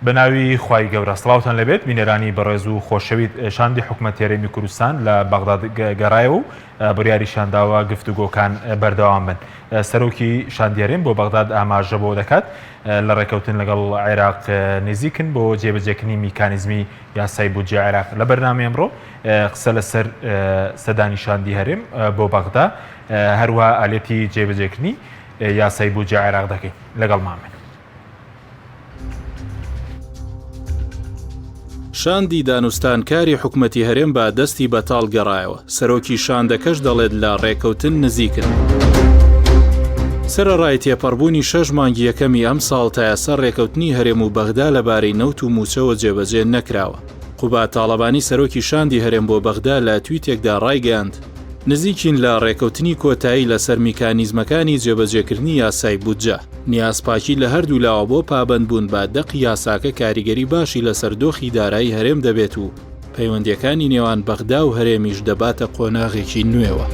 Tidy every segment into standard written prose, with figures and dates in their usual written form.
بناوی خوای گەورە سڵاوتان لەبێت بینەرانی بەڕێز و خۆشەویست شاندی حکوومەتی هەرێمی کوردستان لە بەغداد گەڕایەوە و بڕیاری شانداوە گفتوگۆکان بەردەوام بن. سەرۆکی شاندیارێن بۆ بەغداد ئاماژە بۆ دەکات لە ڕێکەوتن لەگەڵ عێراق نزیکن بۆ جێبەجێکردنی میکانیزمی یاسای بودجێ عێراق. لە بەرنامەی ئەمڕۆ قسە لەسەر سەدانی شاندی هەرێم بۆ بەغدا هەروەها ئالێتی جێبەجێکردنی یاسای بودجێ عێراق دەکەین. لەگەڵمان بن. شاندی دانوستانکاری حکوومەتی هەرێم بە دەستی بەتاڵ گەڕایەوە. سەرۆکی شاندەکەش دەڵێت لە ڕێکەوتن نزیکن. سەرەڕای تێپەڕبوونی 6 مانگی یەکەمی ئەم ساڵ تا یاسا ڕێکەوتنی هەرێم و بەغدا لەبارەی نەوت و موچەوە جێبەجێ نەکراوە. قوبات تاڵەبانی سەرۆکی شاندی هەرێم بۆ بەغدا لە تویتێکدا ڕایگەاند نزیکین لە ڕێکەوتنی کۆتایی لەسەر میکانیزمەکانی جێبەجێکردنی یاسای بودجە. نیازپاکی لە هەردوو لاوە بۆ پابەندبوون بە دەقی یاساکە کاریگەری باشی لەسەر دۆخی دارایی هەرێم دەبێت و پەیوەندیەکانی نێوان بەغدا و هەرێمیش دەباتە قۆناغێکی نوێوە.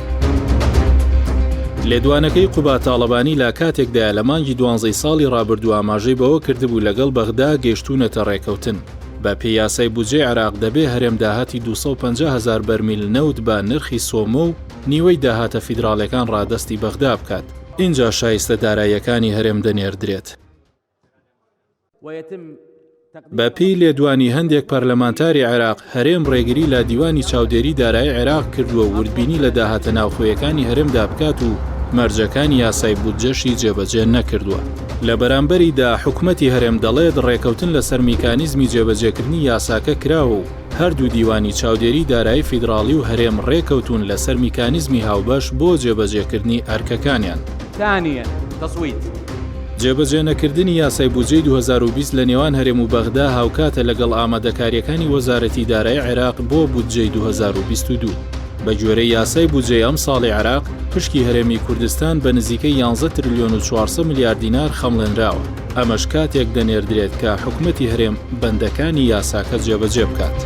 لێدوانەکەی قوبات تاڵەبانی لە کاتێکدا لە مانگی 12 ساڵی ڕابردوو ئاماژەی بەوە کردبوو لەگەڵ بەغدا گەیشتوونەتە ڕێکەوتن. بە پێی یاسای بودجێ عێراق دەبێ هەرێم داهاتی 250,000 بەرمیل نەوت بە نرخی سۆمە و نیوەی داهاتە فیدراڵەکان ڕادەستی بەغدا بکات. اینجا شایستە داراییەکانی هەرێم دەنێردرێت. بە پێی لێدوانی هەندێک پەرلەمانتاری عێراق هەرێم ڕێگری لە دیوانی چاودێری دارایی عێراق کردووە وردبینی لە داهاتە ناوخۆیەکانی هەرێمدا بکات و مەرجەکانی یاسای بودجەشی جێبەجێ نەکردووە. لە بەرامبەریدا حکوومەتی هەرێم دەڵێت ڕێکەوتن لەسەر میکانیزمی جێبەجێکردنی یاساکە کراوە و هەردوو دیوانی چاودێری دارایی فیدراڵی و هەرێم ڕێکەوتون لەسەر میکانیزمی هاوبەش بۆ جێبەجێکردنی ئەرکەکانیان. جێبەجێ نەکردنی یاسای بودجەی 2020 لە نێوان هەرێم و بەغدا هاوکاتە لەگەڵ ئامادەکاریەکانی وەزارەتی دارایی عێراق بۆ بودجەی 2022. بە گوێرەی یاسای بودجەی ئەم ساڵی عێراق پشکی هەرێمی کوردستان بە نزیکەی 11 تریلیۆن و 400 میلیارد دینار خەمڵێنراوە. ئەمەش کاتێک دەنێردرێت کە حکوومەتی هەرێم بەندەکانی یاساکە جێبەجێ بکات.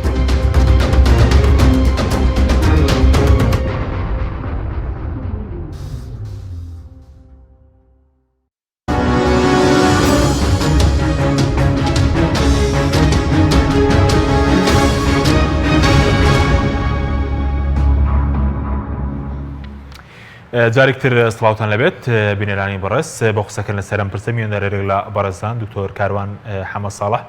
جارێکتر سڵاوتان لەبێت بینەرانی بەڕێز بۆ قسەکردن لەسەر پرسە میێنەرێک لە بەڕێزان دکتۆر کاروان حەمە ساڵح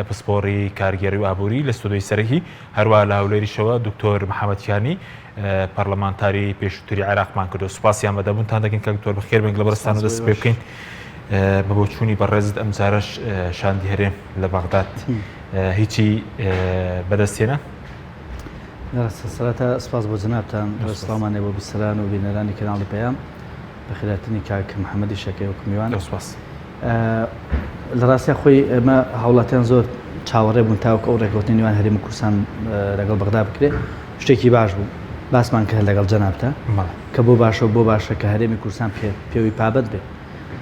پسپۆڕی کارگێری و ئابووری لە ستودیۆی سەرەکی هەروە لە هەولێریشەوە دکتۆر محەممەدیانی پەرلەمانتاری پێشووتری عێراقمان کردو. سوپاسیان بەدەبوونتان دەکەین کە دکتۆر بەخێر بن لە بەرزستان و دەست پێ بکەین بە بۆچوونی بەڕێزت ئەم جارەش شاندی هەرێم لە بەغداد هیچی بەدەستێنە؟ سەرەتا سپاس بۆ جەنابتان سڵامانێ بۆ بیسەران و بینەرانی کەناڵی پەیام بە خێراتنی کاک محەممەدی شەکەی و میوان. لە ڕاستیە خۆی ئێمە هەوڵاتیان زۆر چاوەڕێ بوون تاوکە ئەو ڕێکەوتنی نێوان هەرێمی کوردستان لەگەڵ بەغدا بکرێت. شتێکی باش بوو باسمان کرد لەگەڵ جەنابتە کە بۆ باشە بۆ باشە کە هەرێمی کوردستان پێوی پابەت بێت.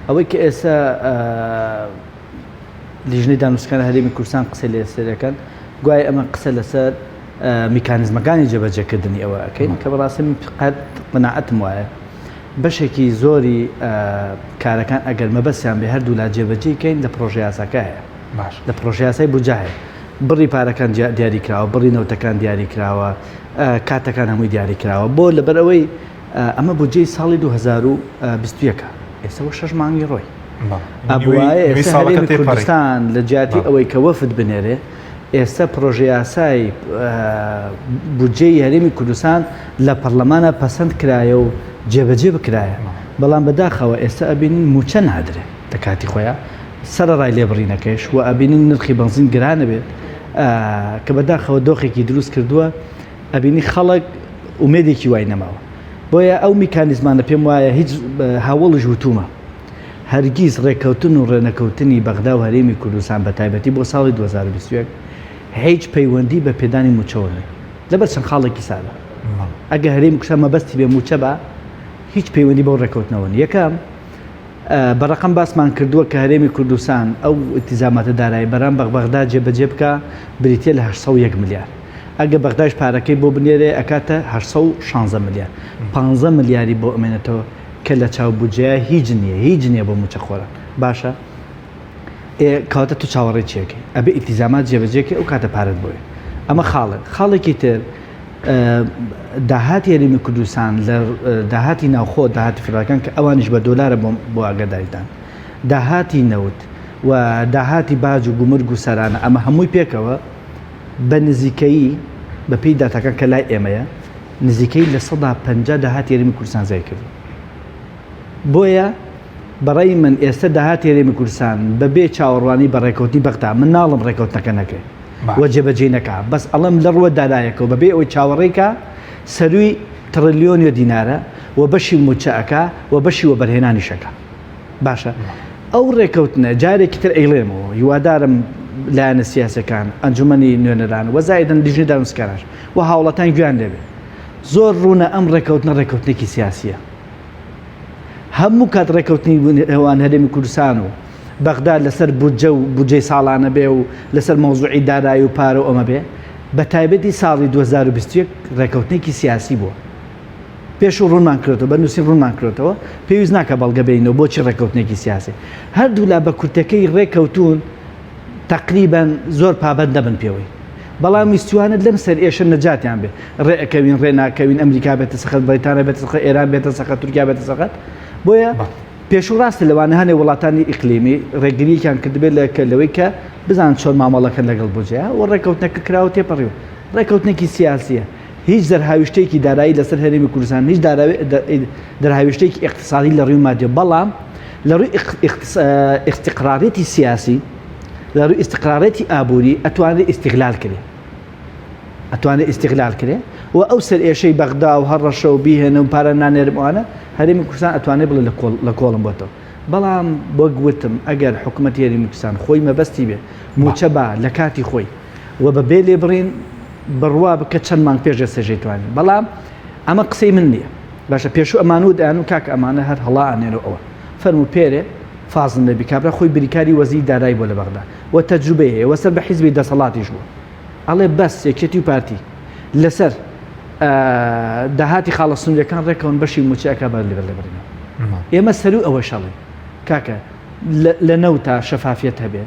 ئەوەی کە ئێستا لیژنەی دانوستکان هەرێمی کوردستان قسەی لە سەرەکەن گوایە ئەمە قسە لەسەر میکانیزمەکانی جێبەجێکردنی ئەوە ئەەکەین کە بەڕاستی قەت قناعەتم وایە بەشێکی زۆری کارەکان ئەگەر مەبەستیان بێ هەردوو لا جێبەجێکەین لە پرۆژە یاساکە هەیە لە پرۆژە یاسای بودجە هەیە بڕی پارەکان دیاری کراوە بڕی نەوتەکان دیاری کراوە کاتەکان هەمووی دیاری کراوە بۆ لەبەرەوەی ئەمە بودجەی ساڵی 2021 ئێستا 6 مانگی ڕۆی ئەبوایە ئێستا هەرێمی کوردستان لە جیاتی ئەوەی کە وەفد بنێرێ ئێستا پرۆژە یاسای بودجەی هەرێمی کوردستان لە پەرلەمانە پەسەند کرایە و جێبەجێ بکرایە بەڵام بەداخەوە ئێستا ئەبینین موچە نادرێت لە کاتی خۆیان سەرەڕای لێبڕینەکەش و ئەبینین نرخی بەنزین گرانە بێت کە بەداخەوە دۆخێکی دروست کردووە ئەبینی خەڵک ئومێدێکی وای نەماوە بۆیە ئەو میکانیزمانە پێم وایە هیچ هاوڵش وتومە هەرگیز ڕێکەوتن و ڕێنەکەوتنی بەغدا و هەرێمی کوردستان بە تایبەتی بۆ ساڵی 2021 هیچ پەیوەندی بە پێدانی موچەوە نێ لەبەر چەند خاڵێکی سادە ئەگە هەرێمی کوردستان مەبەستی بێ موچە بە هیچ پەیوەندی بەو ڕێکەوتنەوە نیە. یەکەم بەڕقم باسمان کردووە کە هەرێمی کوردستان ئەو ئیلتیزاماتە دارایی بەرام بەغدا جێبەجێ بکە بریتە لە 801 میلیارد ئەگە بەغداش پارەکەی بۆ بنێرێ ئەکاتە 816 میلیارد 15 میلیاری بۆ ئەمێنێتەوە کە لە چاو بودجەیە هیچ نییە بۆ موچەخۆرە. باشە کەواتە تو چاوەڕێ چێکی ئەبێ ئیتیزامات جێبەجێکی ئەو کاتە پارەت بۆیە ئەمە خاڵێکی تر داهاتی هەرێمی کوردستان لە داهاتی ناوخۆ داهاتی فێڵەکان کە ئەوانیش بە دۆلارە بۆ ئاگاداریتان داهاتی نەوت و داهاتی باج و گومرگ و سەرانە ئەمە هەمووی پێکەوە بە نزیکەیی بە پێی داتەکان کە لای ئێمەیە نزیکەی لە 150 داهاتی هەرێمی کوردستان زای کرد بۆیە بەڕێی من ئێستا داهاتی هەرێمی کوردستان بەبێ چاوەڕوانی بە ڕێکەوتی بەغدا من ناڵم ڕێکەوتنەکە نەکەی وە جێبەجێ نەکا بەس ئەڵم لە ڕووە دارایەکە و بەبێ ئەوەی چاوەڕێکە سەروی تریلیۆنی دینارە و بەشی موچەکە و بەشی وە بەرهێنانیشەکە باشە ئەو ڕێکەوتنە جارێکی تر ئەیڵێمەوە هیوادارم لایەنە سیاسەکان ئەنجومەنی نوێنەران وەزایدن دیژنی دامسکارش و هاوڵەتان گویان لێبێ زۆر ڕوونە ئەم ڕێکەوتنێکی سیاسیە هەموو کات ڕێکەوتنی ئەوان هەرێمی کوردستان و بەغدا لەسەر بودجەی ساڵانە بێ و لەسەر مۆزوعی دارایی و پارە و ئەمە بێ بە تایبەتی ساڵی 2021 ڕێکەوتنێکی سیاسی بووە پێش و ڕوونمان کردەوە بە نووسین ڕوونمان کردەوە پێویست ناکە بەڵگە بینەوە بۆچی ڕێکەوتنێکی سیاسی هەردوو لا بە کورتەکەی ڕێکەوتون تقریبا زۆر پابەند دەبن پێوەی بەڵام ویستوانت لەم سەر ئێشە نەجاتیان بێ ڕێەکەوین ڕێناکەوین ئەمریکا بێتە سەخت بریتانیا بێتە سەخت ئێران بێتە سەخت تورکیا بێتە سەخت بۆیە پێشوو ڕاستە لەوانە هەنێ وڵاتانی ئیقلیمی ڕێگریەکان کردبێت لەوەی کە بزان چۆن مامەڵەکە لەگەڵ بجێ و ڕێکەوتنەکە کراوە تێپەڕیوە ڕێکەوتنێکی سیاسیە هیچ دەرهاویشتێکی دارایی لەسەر هەرێمی کوردستان هیچ دەرهاویشتێکی اقتصادی لە ڕووی مادیە بەڵام لە ڕووی ئیستیقرارێتی سیاسی لە ڕووی ئیستیقرارێتی ئابووری ئەتوانێت ئیستیغلال کرێ و ئەو سەر ئێشەی بەغدا و هەڕەشە و بیهێنە و پارە نانێرموانە هەرێمی کوردستان ئەتوانێت بڵێ لە کۆڵم بۆتەوە بەڵام بۆ گوتم ئەگەر حکوومەتی هەرێمی کوردستان خۆی مەبەستی بێ موچە بە لە کاتی خۆی و بەبێ لێ بڕین بڕوا بکە چەند مانگ پێش سێژەی توانین بەڵام ئەمە قسەی من نییە باشە پێشوو ئەمان و دایان و کاکە ئەمانە هەر هەڵا ئەنێنەوە ئەوە فەرمو پێرێ فازن نەبی کابرا خۆی بریکاری وەزیری دارایی بۆ لە بەغدا و تەجروبەی هەیە وەسەر بە حیزبی دەسەڵاتیش بوو ئەڵێ بەس یەکێتی و پارتی لەسەر داهاتی خاڵە سنوورەکان ڕێکەون بەشی موچەکە بەر لێبڕینەوە ئێمە سەرو ئەوە شەڵێ کاکە لە نەوتا شەفافیەت هەبێ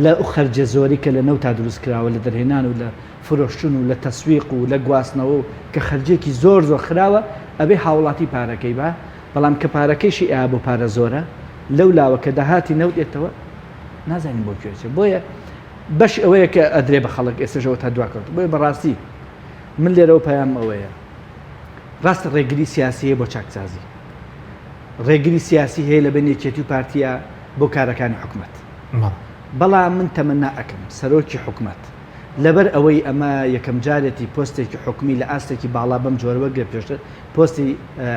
لە خەرجە زۆری کە لە نەوتا دروست کراوە لە دەرهێنان و لە فرۆشتن و لە تەسویق و لە گواستنەوە و کە خەرجێکی زۆر خراوە ئەبێ هاوڵاتی پارەکەی بە بەڵام کە پارەکەیشی ئا بۆ پارە زۆرە لەو لاوە کە داهاتی نەوت ئێتەوە نازانین بۆ کوێچێ بۆیە بەش ئەوەیە کە ئەدرێ بە خەڵک ئێستاژەوە تا دواکەوت بۆیە بەڕاستی من لێرەوە پەیام ئەوەیە ڕاستە ڕێگری سیاسیە بۆ چاکسازی ڕێگری سیاسی هەیە لە بین یەکێتی و پارتیە بۆ کارەکانی حکوومەت بەڵام من تەمەنا ئەکەم سەرۆکی حکوومەت لەبەر ئەوەی ئەمە یەکەم جارێتی پۆستێکی حکومی لە ئاستێکی باڵا بەم جۆرەوە گرێ پێشتر پۆستی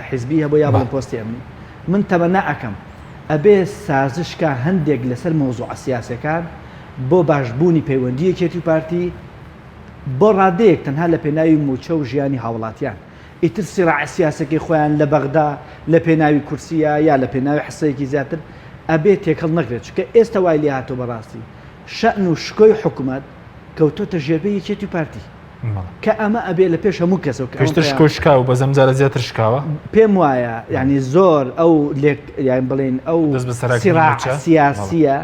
حیزبی هەبوو یا بەڵام پۆستی ئەمنی من تەمەنا ئەکەم ئەبێ سازشکە هەندێک لەسەر مۆزوع سیاسەکان بۆ باشبوونی پەیوەندی یەکێتی و پارتی بۆ ڕادەیەک تەنها لە پێناوی موچە و ژیانی هاوڵاتیان ئیتر سیڕاع سیاسەکەی خۆیان لە بەغدا لە پێناوی کورسیە یا لە پێناوی حسەیەکی زیاتر ئەبێ تێکەڵ نەکرێت چکە ئێستا وای لێ هاتۆ بەڕاستی شەئن و شکۆی حکوومەت کەوتۆتە ژێربەی یەکێتی و پارتی کە ئەمە ئەبێ لە پێش هەموو کەسەوە پێشتر شکۆ شکاو بە زەمجارە زیاتر شکاوە پێم وایە یعنی زۆر ئەو یان بڵێن ئەو سیڕاع سیاسیە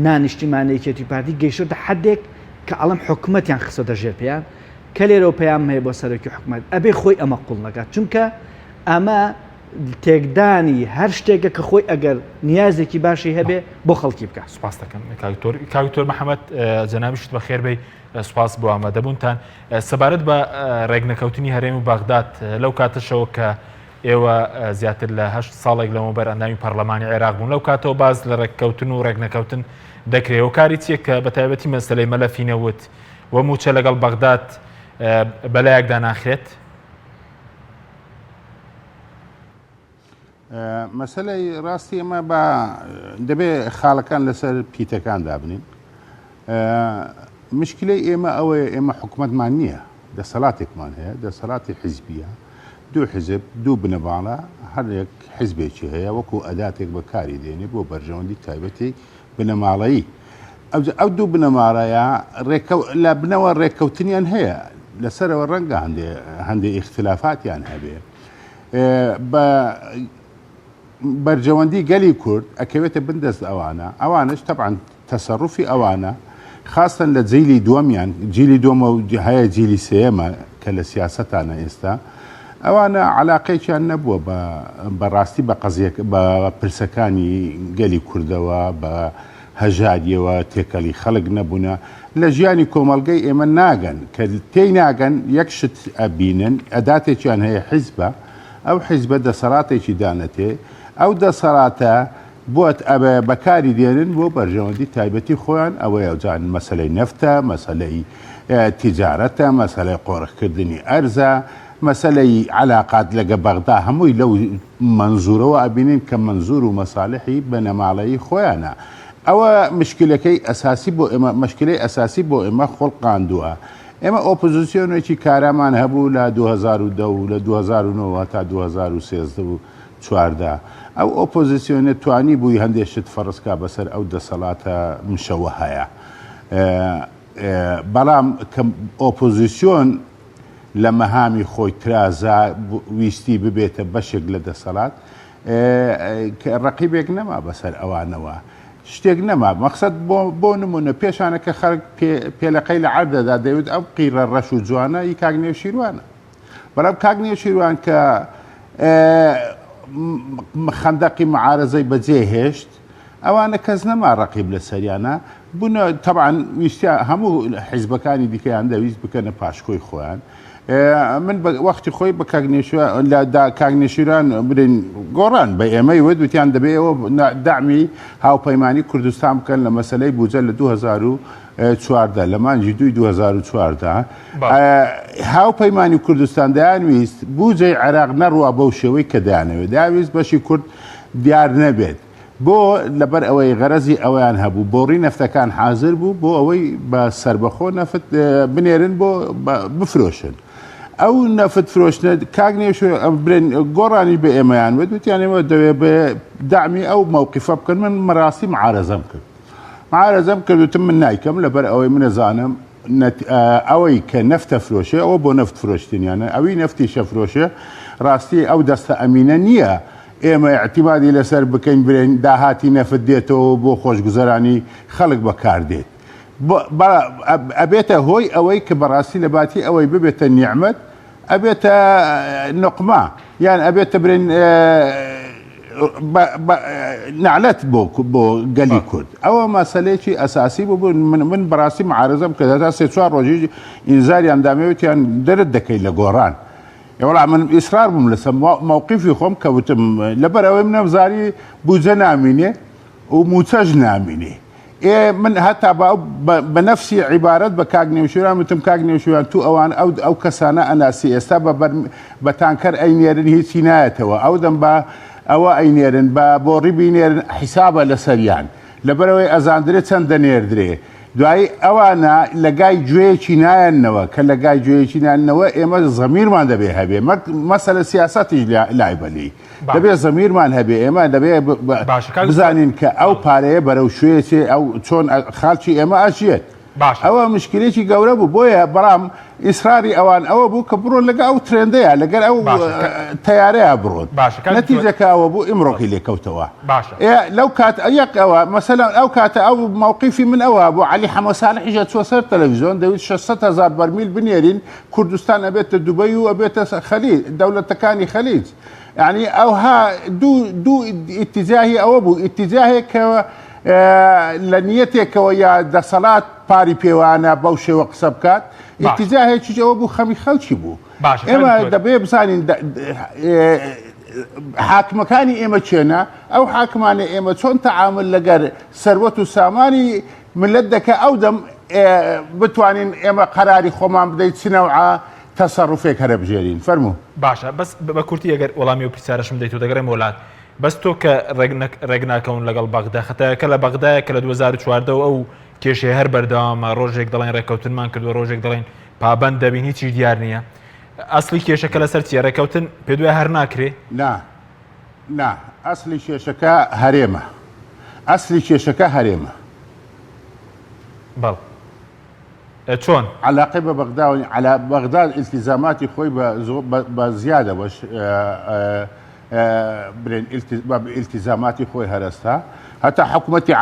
نانیشتیمانەی یەکێتی و پارتی گەیشتە حدێک کە ئەڵم حکوومەتیان خستۆتە ژێر پێیان کە لێرەوە پەیام هەیە بۆ سەرۆکی حکوومەت ئەبێ خۆی ئەمە قوڵ نەکات چونکە ئەمە تێکدانی هەر شتێکە کە خۆی ئەگەر نیازێکی باشی هەبێ بۆ خەڵکی بکە. سوپاس دەکەم کاکتۆر محەممەد جەنابیشت بە خێربەی سوپاس بۆ ئامادەبوونتان سەبارەت بە ڕێگنەکەوتنی هەرێم و بەغداد لەو کاتەشەوە کە ئێوە زیاتر لە 8 ساڵێک لەمەوبەر ئەندامی پەرلەمانی عێراق بوون لەو کاتەوە باز لە ڕێککەوتن و ڕێگنەکەوتن دەکرێت و کاری چیە کە بە تایبەتی مەسەلەی مەلەفینەوت وە موچە لەگەڵ بەغداد بەلایەکدا ناخرێت؟ مەسەلەی ڕاستی ئەمە بە دەبێ خاڵەکان لەسەر پیتەکان دابنین. مشکلەی ئێمە ئەوەیە ئێمە حکوومەتمان نییە، دەسەڵاتێکمان هەیە، دەسەڵاتی حیزبیە، دوو حیزب دوو بنەماڵە هەرێک حیزبێکی هەیە وەکو ئەداتێک بەکاری دێنێ بۆ بەرژەوەندی تایبەتی بنەماڵەیی. ئەو دوو بنەماڵەیە لە بنەوە ڕێککەوتنیان هەیە لەسەرەوە ڕەنگە هەندێک ئیختلافاتیان هەبێ بە بەرجەوەندی گەلی کورد ئەکەوێتە بندەست ئەوانە ئەوانش تەبعاً تەسەڕوفی ئەوانە خاستن لە جیلی دووەمیان جیلی دووەمە و هەیە جیلی سێمە کە لە سیاسەتانە ئێستا ئەوانە علاقەیەکیان نەبووە بەڕاستی بە قەزیەک بە پرسەکانی گەلی کوردەوە بە هەژاریەوە تێکەلی خەڵک نەبوونە لە ژیانی کۆمەلگەی ئێمە ناگەن کە تێی ناگەن یەک شت ئەبینن ئەداتێکیان هەیە حیزبە ئەو حیزبە دەسەڵاتێکی دانەتێ ئەو دەسەڵاتە بۆت ئەبێ بەکاری دێنن بۆ بەرژەوەندی تایبەتی خۆیان ئەوەیە جان مەسلەی نەفتە مەسلەی تیجارەتە مەسلەی قۆڕخکردنی ئەرزە مەسلەی علاقات لەگە بەغدا هەمووی لەو منزورەوە ئەبینین کە منزور و مەساالحی بەنەماڵەیی خۆیانە ئەوە مشکلەکەی ئەساسی بۆ ئێمە مشکلەی ئەساسی بۆ ئێمە خۆڵقاندووە ئێمە ئۆپۆزیسیۆنێکی کارەمان هەبوو لە 2010 و لە 2009 تا 2013 و 14 ئەو ئۆپۆزیسیۆنە توانی بووی هەندێک شت فەڕستکا بەسەر ئەو دەسەڵاتە مشەوە هەیە بەڵام کە ئۆپۆزیسیۆن لە مەهامی خۆی ترازا ویستی ببێتە بەشێک لە دەسەڵات ڕقیبێک نەما بەسەر ئەوانەوە شتێک نەما مەقسەد بۆ نمونە پێشانە کە خەڵک پێلەقەی لە عەردەدا دەوێت ئەو قیرە ڕەش و جوانە ئی کاک نێوشیروانە بەڵام کاک نێوشیروان کە خەندەقی معارەزەی بەجێهێشت ئەوانە کەس نەما ڕقیب لە سەریانە بوونە تەبعاً ویستیا هەموو حیزبەکانی دیکەیان دەویست بکەنە پاشکۆی خۆیان من وەختی خۆی بە کاگنێشیران برین گۆڕان بە ئێمەی وتیان دەبێەوە دامی هاوپەیمانی کوردستان بکەن لە مەسلەی بوجە لە 2014 لە مانجی 2014 هاوپەیمانی کوردستان دەیانویست بوجەی عێراق نەڕوا بەو شێوەی کە دایانەوێت داویست بەشی کورد دیار نەبێت بۆ لەبەر ئەوەی غەرەزی ئەویان هەبوو بۆڕی نەفتەکان حازر بوو بۆ ئەوەی بە سربەخۆ نەفت بنێرن بۆ بفرۆشن ئەو نەفت فرۆشتە کاک برێن گۆڕانی بە ئێمەیان وتیان ئێمە دەوێت بە دامی ئەو مووقیفە بکەن من مەڕاستی معارەزەم کرد معارەزەم کردوتم من نایکەم لەبەر ئەوەی منەزانم ئەوەی کە نەفتە فرۆشێ ئەوە بۆ نەفت فرۆشتنیانە ئەوی نەفتی شەفرۆشە ڕاستی ئەو دەستە ئەمینە نییە ئێمە اعتیمادی لەسەر بکەین برێن داهاتی نەفت دێتەوە بۆ خۆشگوزەرانی خەڵک بەکاردێت ئەبێتە هۆی ئەوەی کە بەڕاستی لە باتی ئەوەی ببێتە نیعمەت ئەبێتە نقما یان ئەبێتە برێن نعلەت بۆ گەلی کورد ئەوە مەسەلەیەکی ئەساسی بوو من بەڕاستی معارەزەم کە تا سێ چوار ڕۆژی ئینزاریان دامەوێتیان دەرت دەکەی لە گۆڕان وڵا من ئیسرار بووم لەسەر مووقیفی خۆم کەوتم لەبەر ئەوەی منە بزاری بوجە نامینێ و موچەش نامینێ من هەتا بە نەفسی عیبارەت بە کاک نێوشیروان وتم کاک نێوشیروان تو ئەوان ئەو کەسانە ئەناسی ئێستا بە تانکەر ئەینێرن هیچی نایەتەوە ئەو دەم بە ئەوە ئەینێرن بۆ ڕیبی نێرن حیسابە لەسەریان لەبەرەوەی ئەزاندرێت چەندە نێردرێ دوایی ئەوانە لەگای گوێیەکی نایەنەوە کە لەگای گوێیەکی نایەنەوە ئێمە زەمیرمان دەبێ هەبێ مەسەلە سیاسەتیش لای بەلی دەبێت زەمیرمان هەبێ ئێمە دەبێ بزانین کە ئەو پارەیە بەرەو شوێچێ ئەو چۆن خاڵکی ئێمە ئاژێت ئەوە مشکلێکی گەورە بوو بۆیە بەڵام ئیسراری ئەوان ئەوە بوو کە بڕۆن لەگە ئەو ترێندەیە لەگەر ئەو تەیارەیە بڕۆن نەتیجەکە ئەوە بوو ئیمڕۆکی لێکەوتەوە لەو کات یەک ئەوە مەسەلا ئەو کاتە ئەو مووقیفی من ئەوە بۆ عەلی حەمەساڵحیژە چوە سەر تەلەڤیزۆن دەوێت 600,000 بەرمیل بنێرین کوردستان ئەبێتە دوبەی و ئەبێتە خەلیج دەوڵەتەکانی خەلیج یعنی ئەوها دوو ئیتیجاهی ئەوە بوو ئیتیجاهێک کە لە نیەتێکەوە یا دەسەڵات پاری پێوانە بەو شێوە قسە بکات ئیتیجاهێکی ئەوە بوو خەمی خەڵکی بوو ئێمە دەبێ بزانین حاکمەکانی ئێمە چێنە ئەو حاکمانە ئێمە چۆن تەعامل لەگەر سەروەت و سامانی ملت دەکە ئەو دەم بتوانین ئێمە قەراری خۆمان بدەیت چنەوعە تەسەڕوفێک هەرە بژێرین فەرموو باشە بەس بە کورتی ئەگەر وەڵامی و پرسیارەشم دەیت و دەگەڕێم وڵات بەس تۆ کە ڕێگناکەون لەگەڵ بەغدا خەتایەکە لە بەغدایە کە لە 2014 ئەو کێشەیە هەر بەردەوامە ڕۆژێک دەڵێن ڕێکەوتنمان کردووە ڕۆژێک دەڵێن پابەند دەبین هیچی دیار نییە ئەسلی کێشەکە لەسەر چیە ڕێکەوتن پێ دوای هەر ناکرێ نا ئەسلی کێشەکە هەرێمە ئەسلی کێشەکە هەرێمە بەڵ چۆن علاقەی بە بەغداوی على بەغدا ئیلتیزاماتی خۆی بە زیادە بەش برێن ئیلتیزاماتی خۆی هەرستا هەتا حکوومەتی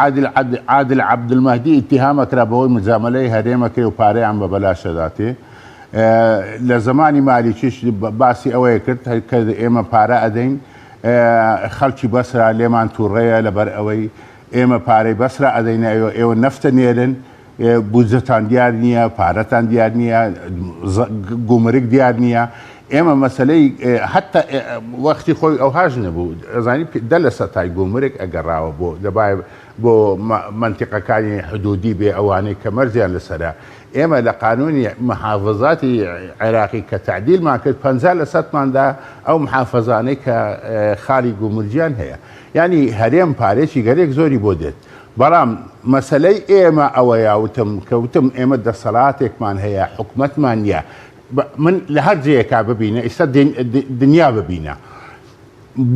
عادل عەبدولمەهدی اتهامەکرا بەوەی مجاملەی هەرێمەکەی و پارەیان بە بەلاشەداتێ لە زمانی مالیکیش باسی ئەوەیە کرد کە ئێمە پارە ئەدەین خەڵکی بەسرا لێمان تووڕێیە لەبەر ئەوەی ئێمە پارەی بەسرا ئەدەین ئێوە نەفتە نێرن بودجەتان دیار نییە پارەتان دیار نییە گومرگ دیار نییە ئێمە مەسلەی حتا وەختی خۆی ئەوهاژ نەبوو ئەزانی دە لە سەتای گومرگ ئەگەڕاوە بۆ منتیقەکانی حدودی بێ ئەوانەی کە مەرزیان لەسەرە ئێمە لە قانونی محافظاتی عێراقی کە تعدیلمان کرد 50% ئەو محافظانەی کە خاڵی گومرجیان هەیە یعنی هەرێم پارێکی گەلێک زۆری بۆ دێت بەڵام مەسلەی ئێمە ئەوەیە وتم ئێمە دەسەڵاتێکمان هەیە حکومەتمان نییە من لە هەر جەیەکا ببینە ئێستا دنیا ببینە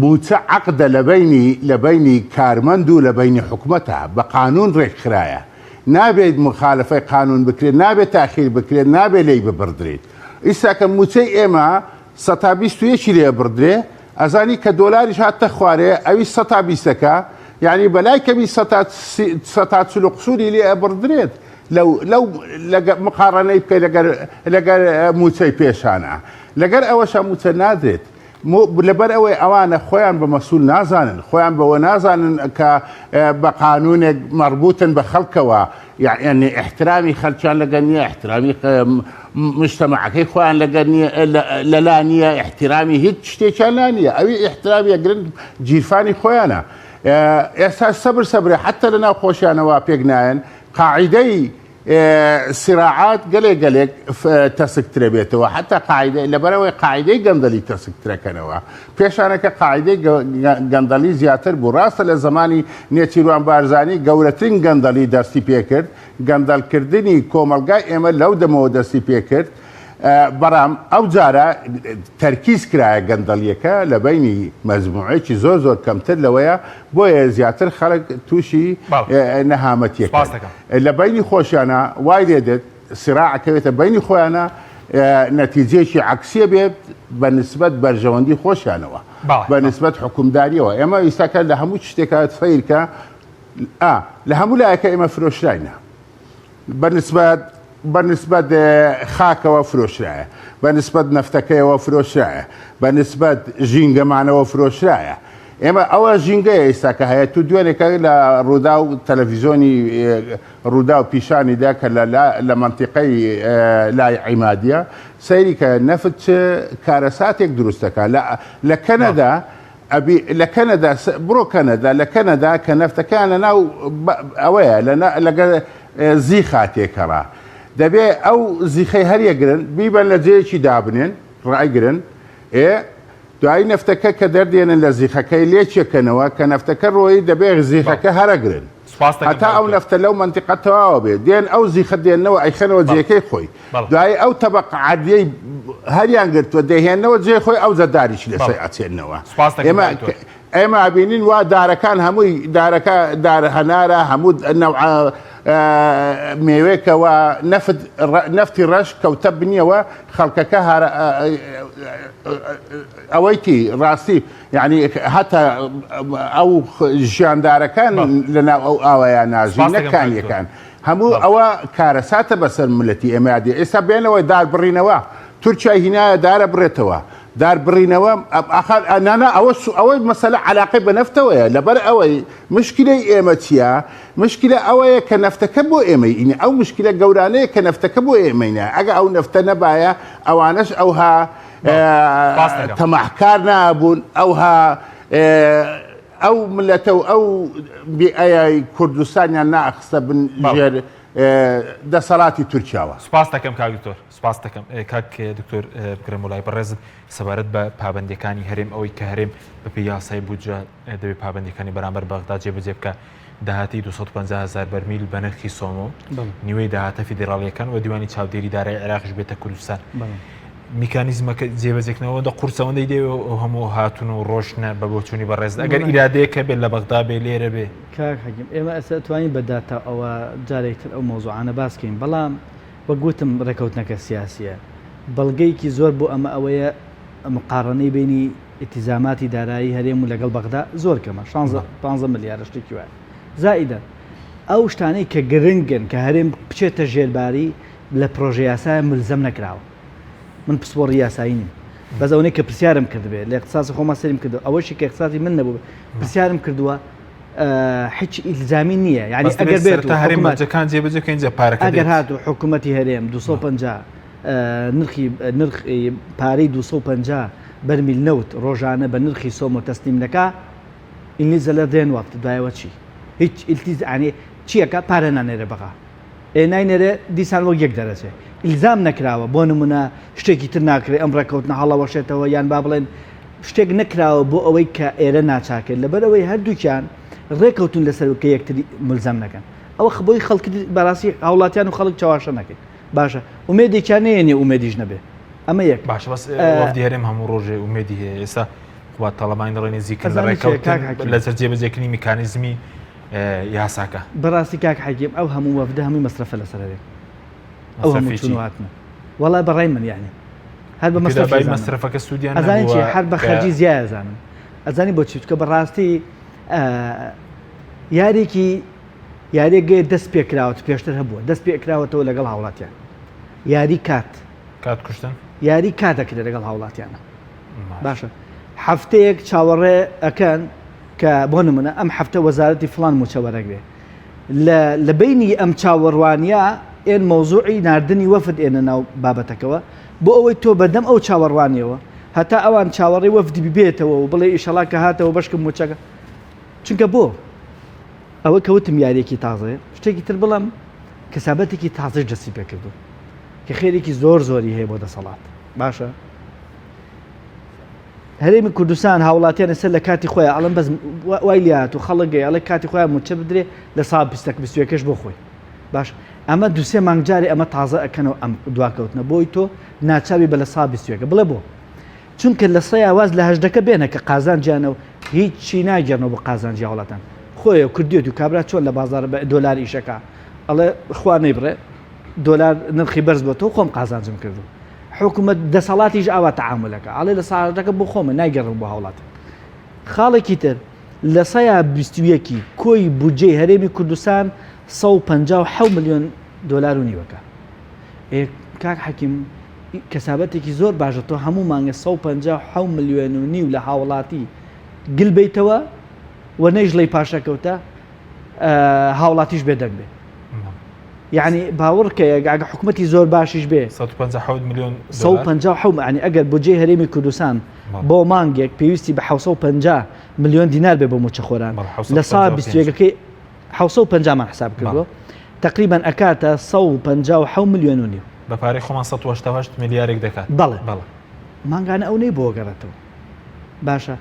موچە عەقدە لە بینی کارمەند و لە بینی حکومەتە بە قانون ڕێکخرایە نابێت مخالفەی قانون بکرێت نابێت تاخیر بکرێت نابێت لی ببردرێت ئیستا کە موچەی ئێمە 121 لێ بردرێ ئەزانی کە دۆلاریش هاتە خوارێ ئەوی 120ەکە یعنی بەلای کەمی 140 قسووری لێ ئەبردرێت لەو مقارنەی بکەی لەگەر موچەی پێشانە لەگەر ئەوەشە موچە نادرێت لەبەر ئەوەی ئەوانە خۆیان بە مەسوول نازانن خۆیان بەوە نازانن کە بە قانونێک مربوطن بە خەڵکەوە یعنی احترامی خەڵکیان لەگەر نییە احترامی مجتەمەعەکەی خۆیان لەگەر لەلا نییە احترامی هیچ شتێکیان لا نییە ئەوی احترامی ئەگرن جیرفانی خۆیانە ئێستا سەبرە حتى لەناو خۆشیانەوە پێک نایەن قاعدەی سراعات گەلێک تەسکترە بێتەوە حتا قاعدەی لەبەرەوەی قاعدەی گەندەلی تەسکترەکەنەوە پێشانەکە قاعدەی گەندەلی زیاتر بوو ڕاستە لە زمانی نێچیروان بارزانی گەورەترین گەندەلی دەستی پێکرد گەندەلکردنی کۆمەلگای ئێمە لەو دەمەوە دەستی پێکرد بەڕام ئەو جارە تەرکیز کرایە گەندەلیەکە لە بینی مەجموعەیەکی زۆر کەمتر لەوەیە بۆیە زیاتر خەڵک تووشی نەهامەتیەکە لە بینی خۆشیانە وای لێدێت سراعەکەوێتە بینی خۆیانە نەتیجەیەکی عەکسیە بێت بە نسبەت بەرژەوەندی خۆشیانەوە بە نسبەت حکومداریەوە ئێمە ئێستاکە لە هەموو شتێکە فەیرکە لە هەموو لایەکە ئێمە فرۆشراینە بەنسبەت خاکەوە فرۆشرایە بەنسبەت نەفتەکەیەوە فرۆشرایە بەنسبەت ژینگەمانەوە فرۆشرایە ئێمە ئەوە ژینگەیە ئێستا کە هەیە تو دوێنێکە لە ڕوودا و تەلەڤیزۆنی ڕوودا و پیشانیدا کە لە منتیقەی لای عیمادیە سەیری کە نەفت کارەساتێک دروستەکە لە کەنەدا لە کەنەدا بڕۆ کەنەدا لە کەنەدا کە نەفتەکان لەناو ئەوەیە لەگەر زیخا تێکەڕا دەبێ ئەو زیخەی هەریەگرن بیبەن لە جێیەکی دابنێن ڕایگرن دوایی نەفتەکە کە دەردێنن لە زیخەکەی لێچێکەنەوە کە نەفتەکە ڕۆیی دەبێ زیخەکە هەرەگرن هەتا ئەو نەفتە لەو منتیقە تەواوە بێت دێن ئەو زیخە دێنەوە ئەیخەنەوە جێەکەی خۆی دوایی ئەو تەبەق عادیەی هەریان گرتووە دەهێنەوە جێ خۆی ئەو زەداریش لەسەر ئەچێنەوە ئێمە ئەبینین وا دارەکان هەمووی دارە هەنارە هەموو نەوع مێوەیەکەوە نەفتی ڕەش کەوتە بنیەوە خەڵکەکە ئەوەیتی ڕاستی یعنی هەتا ئەو ژیاندارەکان لەناو ئەو ئاوایان ناژی نەکانیەکان هەموو ئەوە کارەساتە بەسەر ملەتی ئێمەدی ئێستا بێنەوەی دار بڕینەوە تورکیا هینایە دارە بڕێتەوە دار بڕینەوە نانا ئەوەی مەسەلە علاقەی بە نەفتەوەیە لەبەر ئەوەی مشکلەی ئێمە چییە؟ مشکلە ئەوەیە کە نەفتەکە بۆ ئێمەی ئینە ئەو مشکلە گەورانەیە کە نەفتەکە بۆ ئێمەینە ئەگە ئەو نەفتە نەبایە ئەوانەش ئەوها تەماحکار نابوون ئەو ملەتە و ئەو بیئەیە کوردستانیان ناخستە بنژێر دەسەڵاتی تورکیاوە. سپاس دەکەم کاک دکتۆر سپاس دەکەم کاک دکتۆر بکرم وڵای بەڕێزت سەبارەت بە پابەندەکانی هەرێم ئەوەی کە هەرێم بەپێی یاسای بودجە دەبێت پابەندەکانی بەرامبەر بەغدا جێبەجێ بکە داهاتی 250,000 بەرمیل بە نرخی سۆمۆ نیوەی داهاتە فیدراڵیەکان و دیوانی چاودێری دارایی عێراقیش بێتە کوردستان میکانیزمەکە جێبەجێکردنەوە دە قورسەوەندەی دێوە هەموو هاتون و ڕۆشنە بە بۆچوونی بەڕێز ئەگەر ئیرادەیەکە بێت لە بەغدا بێ لێرە بێ کاک حەکیم ئێمە ئەستا توانین بەداتا ئەوە جارێکتر ئەو مۆزوعانە باسکەین بەڵام وەگوتم ڕێکەوتنەکە سیاسیە بەڵگەیەکی زۆر بۆ ئەمە ئەوەیە مقارنەی بینی ئیتیزاماتی دارایی هەرێم و لەگەڵ بەغدا زۆر کەمە 15 ملیارد شتێکی وایە زائدە ئەو شتانەی کە گرنگن کە هەرێم بچێتە ژێرباری لە پرۆژه یاسای ملزەم نەکراوە. من پسپۆڕی یاسایی نیم بەس ئەوەی کە پرسیارم کردبێ لە اقتصادی خۆما سەریم کردو ئەوەشی کە اقتصادی من نەبوو پرسیارم کردووە هیچ ئیلزامی نییە یعنی ئەگەر بێت تا هەرێمەکان جێبەجێکەین جە پارەکە ئەگەر هاتو حکوومەتی هەرێم 250 نرخی پارەی 250 بەرمیل نەوت ڕۆژانە بە نرخی سۆم و تەسلیم نەکا ئینگلیزە لە دێن وەفت دوایەوە چی هیچ ئیلتیزانی چیەکە پارە نانێرە بەقا ناینێرە دیسان وەک یەک دەرەچێ ئیلزام نەکراوە بۆ نمونە شتێکی تر ناکرێت ئەم ڕێکەوتنە هەڵەوەشێتەوە یان با بڵێن شتێک نەکراوە بۆ ئەوەی کە ئێرە ناچاکرێت لەبەرەوەی هەردووکیان ڕێکەوتون لەسەرکە یەکتری ملزەم نەکەن ئەوە خبۆی خەڵکی بەڕاستی هاوڵاتیان و خەڵک چاواشە نەکەین باشە ومێدێکیان نێنێ ومێدیش نەبێ ئەمە یەک باشە بەس وەفدی هەرێم هەموو ڕۆژێ ومێدی هەیە ئێستا خوا تەڵەبانی دەڵێنی زیکن لە ڕێکەوتن لەسەر جێبەجێکردنی میکانیزمی یاساکە بەڕاستی کاک حەکیم ئەو هەموو وەفدە هەمووی مەسرەفە لەسەر هەرێم ئەو هەموو چونوهاتنە وەڵای بەڕای من یعنی هەر بە مەسرفەکە سوودیان ئەزانی چی هەر بە خەرجی زیای ئەزانم ئەزانی بۆچی چکە بەڕاستی یاریێک دەست پێکراوە پێشتر هەبووە دەست پێکراوەتەوە لەگەڵ هاوڵاتیان یاری کات کوشتن یاری کاتەکرێت لەگەڵ هاوڵاتیانە باشە هەفتەیەک چاوەڕێ ئەکەن کە بۆ نمونە ئەم هەفتە وەزارەتی فڵان موچەوەرەگرێ لە بینی ئەم چاوەڕوانیە ئێن مۆزوعی ناردنی وەفد ئێنە ناو بابەتەکەەوە بۆ ئەوەی تۆ بەدەم ئەو چاوەڕوانیەوە هەتا ئەوان چاوەڕێی وەفدی ببێتەوە و بڵێ ئیشەڵا کە هاتەوە بەشکم موچەکە چونکە بۆ ئەوە کەوتم یاریێکی تازەیە شتێکی تر بڵم کەسابەتێکی تازەش دەستی پێکردو کە خێرێکی زۆری هەیە بۆ دەسەڵات باشە هەرێمی کوردستان هاوڵاتیان ئێستا لە کاتی خۆیان ئەڵم بەس وای لات و خەڵکگەی ئەڵێ کاتی خۆیان موچە بدرێ لە ساڵ 2021 بۆ خۆی باش ئەمە دوسێ مانگجارێ ئەمە تازە ئەکەنەوە ئەم دواکەوتنە بۆی تۆ ناچاوی بە لە ساڵ 21 بڵێ بۆ چونکە لە سەیاواز لە هەژدەکە بێنە کە قازانجیانەوە هیچی ناگەرنەوە بە قازانجی هاوڵاتان خۆی کردێت و کابرا چۆن لە بازار بە دۆلار ئیشەکە ئەڵێ خوا نەیبڕێ دۆلار نرخی بەرز بۆ تۆ خۆم قازانجم کردو حکوومەت دەسەڵاتیش ئاوا تەعاملەکە ئەڵێ لە ساڵەکە بۆ خۆمە ناگەڕم بۆ هاوڵات خاڵێکی تر لە سەیا 21 کۆی بودجەی هەرێمی کوردستان 157 ملیۆن دۆلار و نیوەکە کاک حەکیم کەسابەتێکی زۆر باشە تۆ هەموو مانگە 157 ملیۆن و نیو لە هاوڵاتی گل بیتەوە و نەیژڵەی پاشەکەوتە هاوڵاتیش بێدەنگ بێ یعنی باوەڕکە ئەگە حکوومەتی زۆر باشیش بێ 157 ملیۆن 157 ینی ئەگەر بودجەی هەرێمی کوردستان بۆ مانگێک پێویستی بە 750 ملیۆن دینار بێ بۆ موچەخۆران لە ساڵ 21 750 مان حساب کردووە تقریبا ئەکاتە 157 ملیۆن و نیو بە پارەی خۆمان 188 میلیارێک دەکات بەڵێ مانگانە ئەو نەی بۆ گەڕێتەوە باشە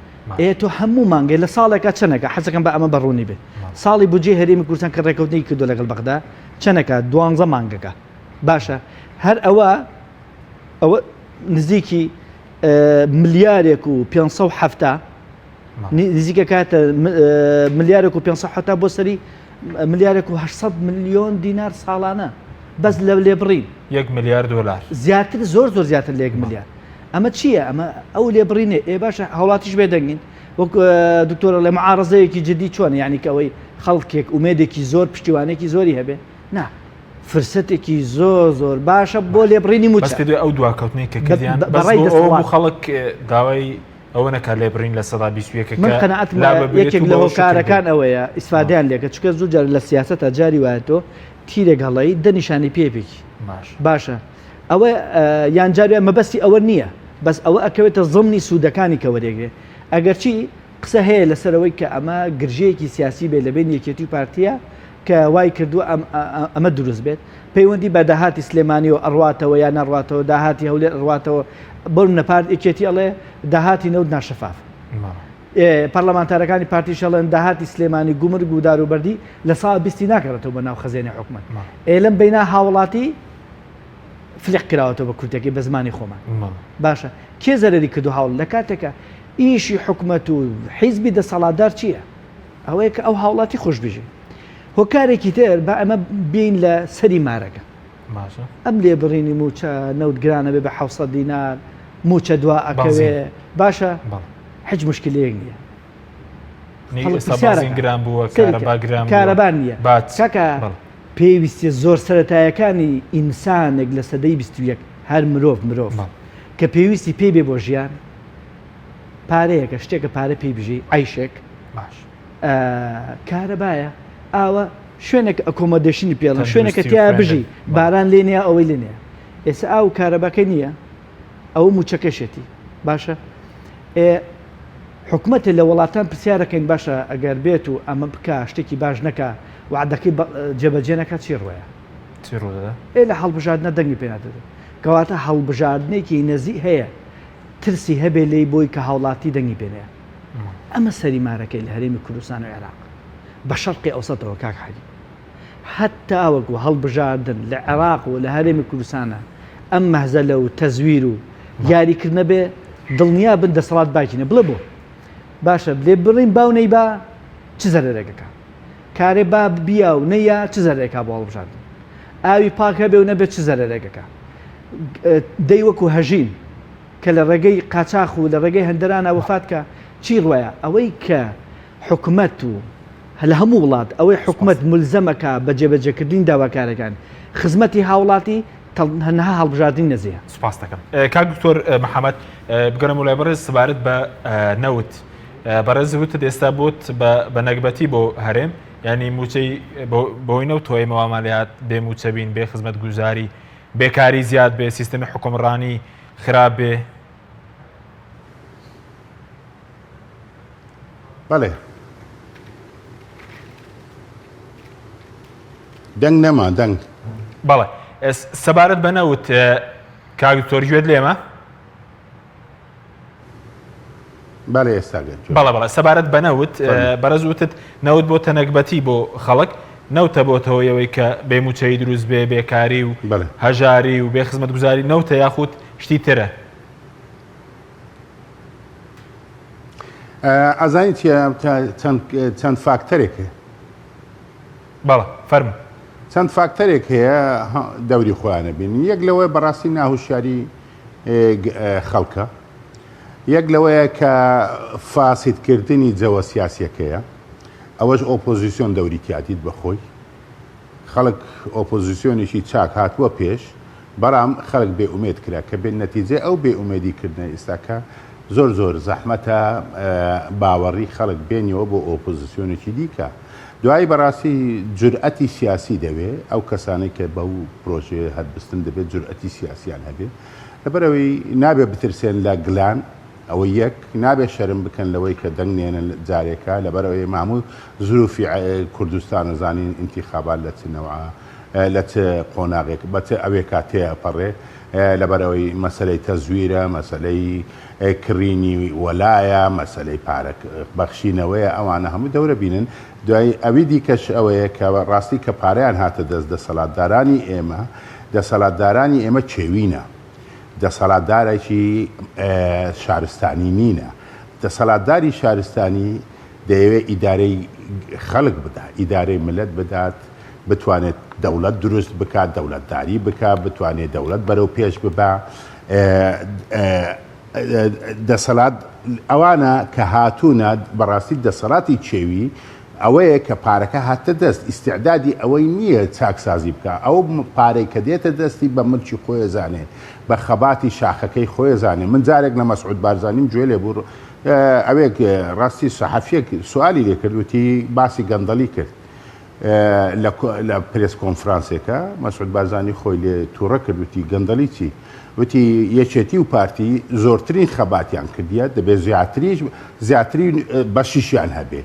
تۆ هەموو مانگەی لە ساڵێکە چەنەکە حەزەکەم بە ئەمە بەڕوونی بێت ساڵی بودجەی هەرێمی کوردستان کە ڕێکەوتنی کردو لەگەڵ بەغدا چەنەکە 12 مانگەکە باشە هەر ئەوە نزیکی ملیارێک و 570 نزیکە کاتە ملیارێک و 570 بۆ سەری ملیارێک و 800 ملیۆن دینار ساڵانە بەس لە لێبڕین 1 میلیارد دلار زیاتر زۆر زیاتر لە 1 میلیارد ئەمە چییە ئەمە ئەو لێبڕینێ باشە هاوڵاتیش بێدەنگین وەک دکتۆرە لە معارەزەیەکی جدی چۆن یعنی کەەوەی خەڵکێک ومێدێکی زۆر پشتیوانێکی زۆری هەبێ نا فرسەتێکی زۆر باشە بۆ لێبڕینی موچ بەس ئەو دواکەوتنی کە کردیان بەڕای خەڵک داوای ئەوە نەکات لێبڕین لە سەدا 21 من قەنەعەتم یەکێک لە هۆکارەکان ئەوەیە ئیسفادیان لێکە چکە زوو جار لە سیاسەتە جاری وایە تۆ تیرێک هەڵەی دەنیشانی پێبێکی باشە ئەوە یان جاروە مەبەستی ئەوە نییە بەس ئەوە ئەکەوێتە زمنی سوودەکانی کە وەرێگرێ ئەگەرچی قسە هەیە لەسەرەوەی کە ئەمە گرژەیەکی سیاسی بێ لەبێن یەکێتی و پارتیە کە وای کردووە ئەمە دروست بێت پەیوەندی بە داهاتی سلێمانیەوە ئەڕواتەوە یان نەڕواتەوە داهاتی هەولێر ئەڕواتەوە بڕ نەپارت یەکێتی ئەڵێ داهاتی نەوت ناشەفاف پەرلەمانتارەکانی پارتی شەڵێن داهاتی سلێمانی گومرگ و داروبەردی لە ساڵ 20 ناکەڕێتەوە بە ناو خەزێنی حکومەت لەم بەینا هاوڵاتی فلق کراوەتەوە بە کورتێکی بە زمانی خۆمان باشە کێ زەرری کردو هاوڵ لە کاتێکە ئیشی حکومەت و حیزبی دەسەڵاتدار چییە ئەوەیە کە ئەو هاوڵاتی خۆش بژێ هۆکارێکی تر بە ئەمە بین لە سەری مارەکە ئەم لێبڕینی موچە نەوت گرانە بێ بە 700 دینار موچە دوا ئەکەوێ باشە هیچ مشکلەیەک نییە سەبازین گران بووە کارەبا گران کارەبان نییە چاکە بەڵێ. پێویستی زۆر سەرەتایەکانی ئینسانێک لە سەدەی 21 هەر مرۆڤ کە پێویستی پێ بێ بۆ ژیان پارەیەکە شتێکە پارە پێی بژی عیشێک باش کارەبایە ئاوە شوێنێک ئەکۆمۆدێشنی پێڵە شوێنێکە تیا بژی باران لێ نیە ئەوەی لێ نیە ئێستا ئاو کارەباکە نییە ئەو موچەکەشێتی باشە حکومەتە لە وڵاتان پرسیارەکەین باشە ئەگەر بێت و ئەمە بکە شتێکی باش نەکە وعدەکەی جێبەجێ نەکات چی ڕۆیە لە هەڵبژاردنە دەنگی پێ نادەێت کەواتە هەڵبژاردنێکی نەزیک هەیە ترسی هەبێ لێی بۆی کە هاوڵاتی دەنگی پێنەیە ئەمە سەریمارەکەی لە هەرێمی کوردستان و عێراق بە شەرقی ئەوسەتەوە کاک حەلی حتا ئەوەکو هەڵبژاردن لە عێراق و لە هەرێمی کوردستانە ئەم مەهزەلە و تەزویر و یاریکردنە بێ دڵنیا بن دەسەڵات باکینە بڵێ بۆ باشە لێ بڕین باونەی با چ زەرێکەکە کارێ با بیا و نەیە چ زەرێکا بۆ هەڵبژاردن ئاوی پاکە بێ و نەبێت چ زەرێکەکە دەی وەکو هەژین کە لە ڕێگەی قاچاخ و لە ڕێگەی هەندەرانە وفاتکە چی ڕوایە ئەوەی کە حکومەت و لە هەموو وڵات ئەوەی حکومەت ملزەمەکە بە جێبەجێکردنی داواکارەکان خزمەتی هاوڵاتی هەنها هەڵبژاردنی نەزیە. سوپاس دەکەم. کاک دکتۆر محەممەد بگەرم و لای بەڕێز سەبارەت بە نەوت بەڕێز وتت ئێستا بۆت بە نەکبەتی بۆ هەرێم ینی موچەی بۆی نەوت تۆی مەوامالیات بێ موچە بین بێ خزمەت گوزاری بێکاری زیاد بێ سیستەمی حکومڕانی خراپ بێ. بەڵێ دەنگ نەما دەنگ بەڵێ سەبارەت بە نەوت کاک دکتۆر گوێت لێمە بەڵێ ئێستا بەڵێ سەبارەت بە نەوت بەرەز وتت نەوت بۆ تەنەکبەتی بۆ خەڵک نەوتە بۆتەوە ئەوەی کە بێموچەی دروست بێ بێکاری و هەژاری و بێ خزمەت گوزاری نەوتە یاخود شتی ترە. ئازانی چەند فاکتەرێکە بەڵێ فەرموو چەند فاکتەرێک هەیە دەوری خۆیانە بین یەک لەوەی بەڕاستی ناهوشیاری خەڵکە یەک لەوەیە کە فاسیدکردنی جەوە سیاسیەکەیە ئەوەش ئۆپۆزیسیۆن دەوری تیاتیت بەخۆی خەڵک ئۆپۆزیسیۆنێکی چاک هاتووە پێش بەرام خەڵک بێئومێد کرا کە بێن نەتیجێ ئەو بێئومێدیکردنە ئێستاکە زۆر زەحمەتە باوەڕی خەڵک بێنیەوە بۆ ئۆپۆزیسیۆنێکی دیکە دوایی بەڕاستی جورئەتی سیاسی دەوێت ئەو کەسانەی کە بەو پرۆژێ هەربستن دەبێت جورئەتی سیاسیان هەبێت لەبەرەوەی نابێت بترسێن لە گلان ئەوە یەک نابێت شەرم بکەن لەوەی کە دەنگێنن جارێکە لەبەرەوەی ماموو زروفی کوردستان زانین ئینتیخابات لە چنەوە لە چ قۆناغێک بەچ ئەوێ کاتەیە پەڕێ لەبەرەوەی مەسلەی تەزویرە مەسلەی کڕینی وەلایە مەسلەی پارە بەخشینەوەیە ئەوانە هەموو دەورە بینن دوای ئەوی دیکەش ئەوەیە کە ڕاستی کە پارەیان هاتە دەست دەسەڵاتدارانی ئێمە چێوینە دەسەڵاتدارێکی شارستانی نینە دەسەڵاتداری شارستانی دەیەوێت ئیدارەی خەڵک بدات ئیدارەی ملت بدات بتوانێت دەوڵەت دروست بکات دەوڵەتداری بکات بتوانێت دەوڵەت بەرەو پێش ببا دەسەڵات ئەوانە کە هاتوونە بەڕاستی دەسەڵاتی چێوی ئەوەیە کە پارەکە هاتە دەست ئیسیعدادی ئەوەی نییە چاکسازی بکە ئەو پارەی کە دێتە دەستی بە ملکی خۆی زانێ بە خەباتی شاخەکەی خۆی زانێ من جارێک لە مەسعود بارزانیم گوێ لێ بوو ئەوێک ڕاستی سەحەفیەک سوالی لێ کردوتی باسی گەندەڵی کرد لە پرێس کۆنفرانسێکە مەسعود بارزانی خۆی لێ تووڕە کردوتی گەندەڵی چی وتی یەکێتی و پارتی زۆرترین خەباتیان کردیە دەبێت زیاترین بەشیشیان هەبێ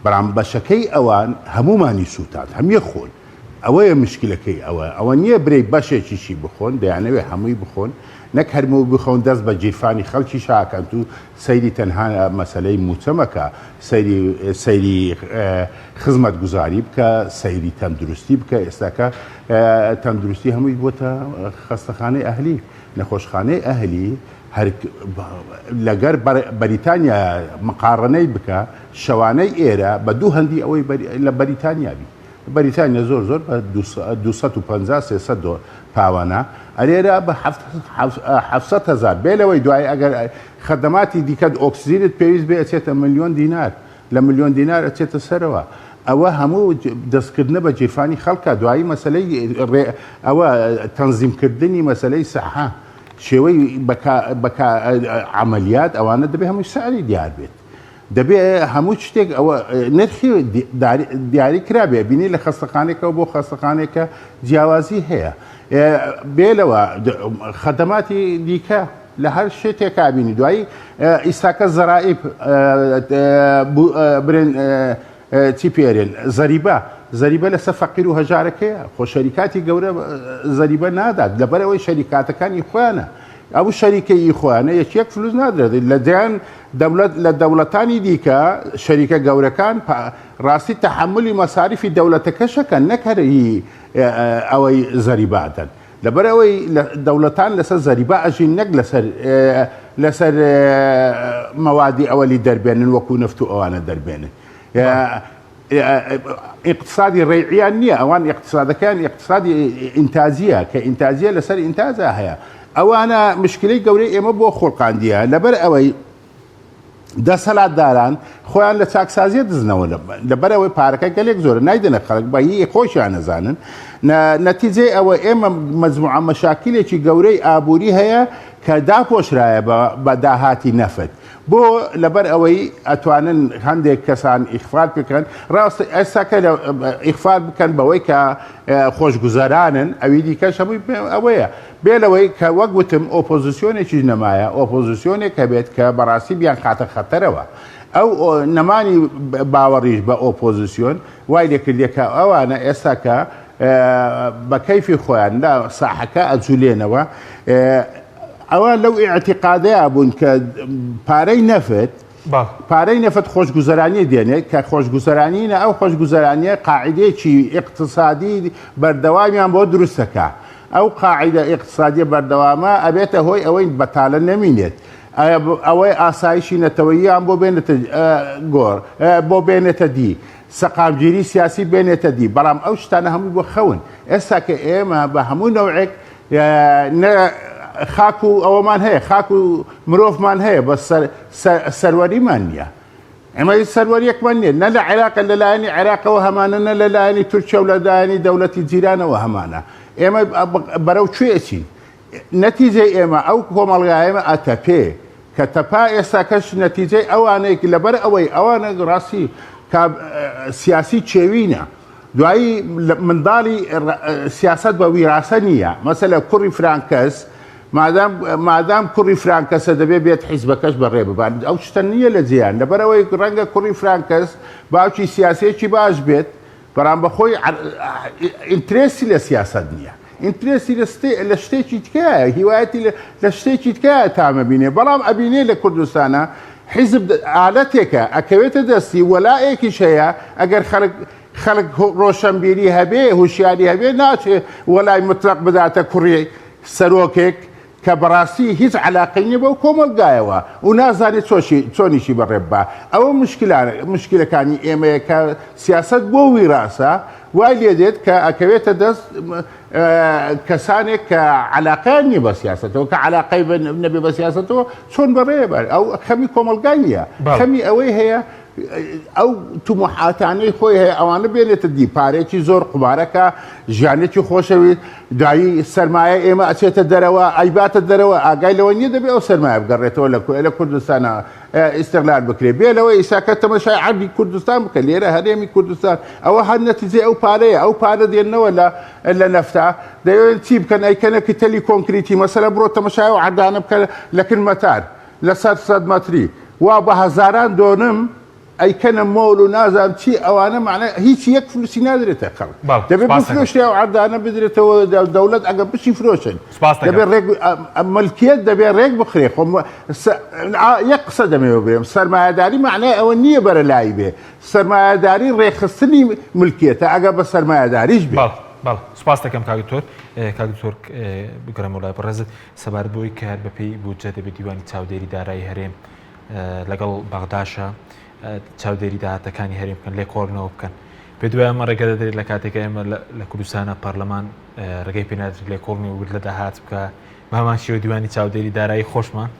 بەڵام بەشەکەی ئەوان هەمومانی سووتات هەمیە خۆن ئەوەیە مشکلەکەی ئەوە نییە برەی بەشێکیشی بخۆن دەیانەوێت هەمووی بخۆن نەک هەرمەوە بخۆن دەست بە جیرفانی خەڵکی شاکەن و سەیری تەنها مەسلەی موچەمەکە سەیری خزمەت گوزاری بکە سەیری تەندروستی بکە ئێستاکە تەندروستی هەمووی بۆتە خەستەخانەی ئەهلی نەخۆشخانەی ئەهلی لەگەر بەریتانیا مقارنەی بکە شەوانەی ئێرە بە دوو هەندی ئەوەی لە بەریتانیابی بەریتانیا زۆر بە 250-300 پاوانە ئەرێرە بە 700,000 بێ لەوەی دوای ئەگەر خەدەماتی دیکە ئۆکسزیرت پێویست بێ ئەچێتە ملیۆن دینار لە ملیۆن دینار ئەچێتە سەرەوە ئەوە هەموو دەستکردنە بە جیرفانی خەڵکە دوایی مەسلەی ئەوە تەنزیمکردنی مەسلەی سەحا شێوەی عملیات ئەوانە دەبێت هەمووی سعری دیار بێت دەبێت هەموو شتێک ئەوە نرخی دیاری کرابێ بینی لە خەستەخانێکەوە بۆ خەستەخانێکە جیاوازی هەیە بێلەوە خەدەماتی دیکە لە هەر شتێکا بینی دوایی ئیساکە زەرائب برن چی پێرێن زەریبە لەسەر فەقیر و هەژارەکەیە خۆ شەریکاتی گەورە زەریبە نادات لەبەرەوەی شەریکاتەکانی خۆیانە ئەو شەریکەی خۆیانە یەک فلوس نادرێت لە دیان لە دەوڵەتانی دیکە شەریکە گەورەکان ڕاستی تەحملی مەساریفی دەوڵەتەکەشەکەن نەکەری ئەوەی زەریباتن لەبەرەوەی دەوڵەتان لەسەر زەریبە ئەژین نەک لەسەر مەوادی ئەوەلی دەربێنن وەکو نفت و ئەوانە دەربێنن اقتصادی ڕێعیان نییە ئەوان اقتصادەکان اقتصادی ئینتازیە کە ئینتازیە لەسەر ئینتازە هەیە ئەوانە مشکلەی گەورەی ئێمە بۆ خۆڵقاندیە لەبەر ئەوەی دەسەڵاتداران خۆیان لە چاکسازیە دزنەوە لەبەرەوەی پارەکە گەلێک زۆرە نایدەنە خەڵک بە هی خۆشیان نەزانن نەتیجەی ئەوە ئێمە مەجموعە مەشاکلێکی گەورەی ئابووری هەیە کە داپۆشرایە بە داهاتی نەفت بۆ لەبەر ئەوەی ئەتوانن هەندێک کەسان ئیخفال بکەن ڕاست ئێستاکە ئیخفال بکەن بەوەی کە خۆشگوزەرانن ئەوی دیکەش هەمووی ئەوەیە بێلەوەی کە وەک وتم ئۆپۆزیسیۆنێکی نەمایە ئۆپۆزیسیۆنێک کە بێت کە بەڕاستی بیان خاتە خەتەرەوە ئەو نەمانی باوەڕیش بە ئۆپۆزیسیۆن وای لێکردێکە ئەوانە ئێستا کە بە کەیفی خۆیان لە ساحەکە ئەجولێنەوە ئەوە لەو ئیعتیقادەیە بوون کە پارەی نەفت خۆشگوزەرانی دێنێت کە خۆشگوزەرانینە ئەو خۆشگوزەرانیە قاعدەیەکی اقتصادی بەردەوامیان بۆ دروستەکە ئەو قاعدە اقتصادی بەردەوامە ئەبێتە هۆی ئەوەی بەتالە نەمینێت ئەوەی ئاسایشی نەتەوەییان بۆ بێنێتە گۆڕ بۆ بێنێتە دی سەقامگیری سیاسی بێنێتە دی بەڵام ئەو شتانە هەمووی بۆ خەون ئێستا کە ئێمە بە هەموو نەوعێک خاک و ئەوەمان هەیە خاک و مرۆڤمان هەیە بە سەروەریمان نییە ئەمە سەروەریەکمان نیە نە لە عێراق لەلایەنی عێراقەوە هەمانە نە لەلایەنی تورکیا و لەلایەنی دەوڵەتی جیرانەوە هەمانە ئێمە بەرەو کوێچین نەتیجەی ئێمە ئەو کۆمەڵگایمە ئەتەپێ کە تەپا ئێستاکەش نەتیجەی ئەوانەیە لەبەر ئەوەی ئەوانە ڕاستی سیاسی چێوینە دوایی منداڵی سیاست بە ویراسە نییە مەسەلە کوڕی فرانکەس مادام کوڕی فرانکەسە دەبێت بێت حیزبەکەش بەڕێ ببان ئەو شتە نییە لە جیان لەبەرەوەی ڕەنگە کوڕی فرانکەس باوکی سیاسێکی باش بێت بەڕام بەخۆی ئینترێسی لە سیاست نییە ئینترێسی لە شتێکی تکایە هیوایەتی لە شتێکی تکایە تامەبینێ بەڵام ئەبینێ لە کوردستانە حیزب ئالەتێکە ئەکەوێتە دەستی وەلایەکیش هەیە ئەگەر خەڵک ڕۆشنبیری هەبێ هوشیاری هەبێ ناچێ وەلای مطلق بداتە کوڕی سەرۆکێک کە بەڕاستی هیچ علاقەی نیە بەو کۆمەلگایەوە و نازانێت چۆنیشی بەڕێب بە ئەوە مشکلەکانی ئێمەیە کە سیاست بۆ ویراسە وای لێ دێت کە ئەکەوێتە دەست کەسانێک کە علاقیان نیە بە سیاستەوە کە علاقەی نەبێ بە سیاستەوە چۆن بەڕێبە ئەو خەمی کۆمەلگای نییە خەمی ئەوەی هەیە ئەو تومحاتانەی خۆی هەیە ئەوانە بێنێتە دی پارێکی زۆر قوبارەکە ژیانێکی خۆشەویست دوایی سەرمایە ئێمە ئەچێتە دەرەوە ئایباتە دەرەوە ئاگای لەوە نییە دەبێت ئەو سەرمایە بگەڕێتەوە لە کوردستانە ئیستیغلال بکرێ بێ لەوەی ئیساکە تەماشای عەردی کوردستان بکە لێرە هەرێمی کوردستان ئەوە هەر نەتیجەی ئەو پارەیە ئەو پارە دێنەوە لە نەفتا دەیەوێت چی بکەن ئەیکەنە کتەلی کۆنکریتی مەسەلە بڕۆ تەماشای و عەردانە بکە لە کرمەتار لە 100 مەتری وا بە هەزاران دۆنم ئەیکەنە مۆڵ و نازانم چی ئەوانە معنە هیچ یەک فلوسی نادرێتە خەڵک دەبێت بفرۆشتێ و عەردانە بدرێتەوە دەوڵەت ئەگەر بچی فرۆشن دەبێت ملکیت دەبێت ڕێک بخرێ یەک قسە دەمەوە بێم سەرمایه‌داری معنای ئەوە نییە بەرە لای بێ سەرمایه‌داری ڕێخستنی ملکیەتە ئەگەر بە سەرمایه‌داریش بێت سپاس دەکەم کاکتۆر بگەڕێمە وڵای بەڕێزت سەبارەت بۆی کە هەر بەپێی بودجە دەبێت دیوانی چاودێری دارایی هەرێم لەگەڵ بەغداشە چاودێری داهاتەکانی هەرێم بکەن لێکۆڵنەوە بکەن پێ دوای ئەمە ڕێگە دەدرێت لە کاتێکە ئێمە لە کوردستانە پەرلەمان ڕێگەی پێنادرێت لێکۆڵنی و لە داهات بکە بەمان شێوە دیوانی چاودێری دارایی خۆشمان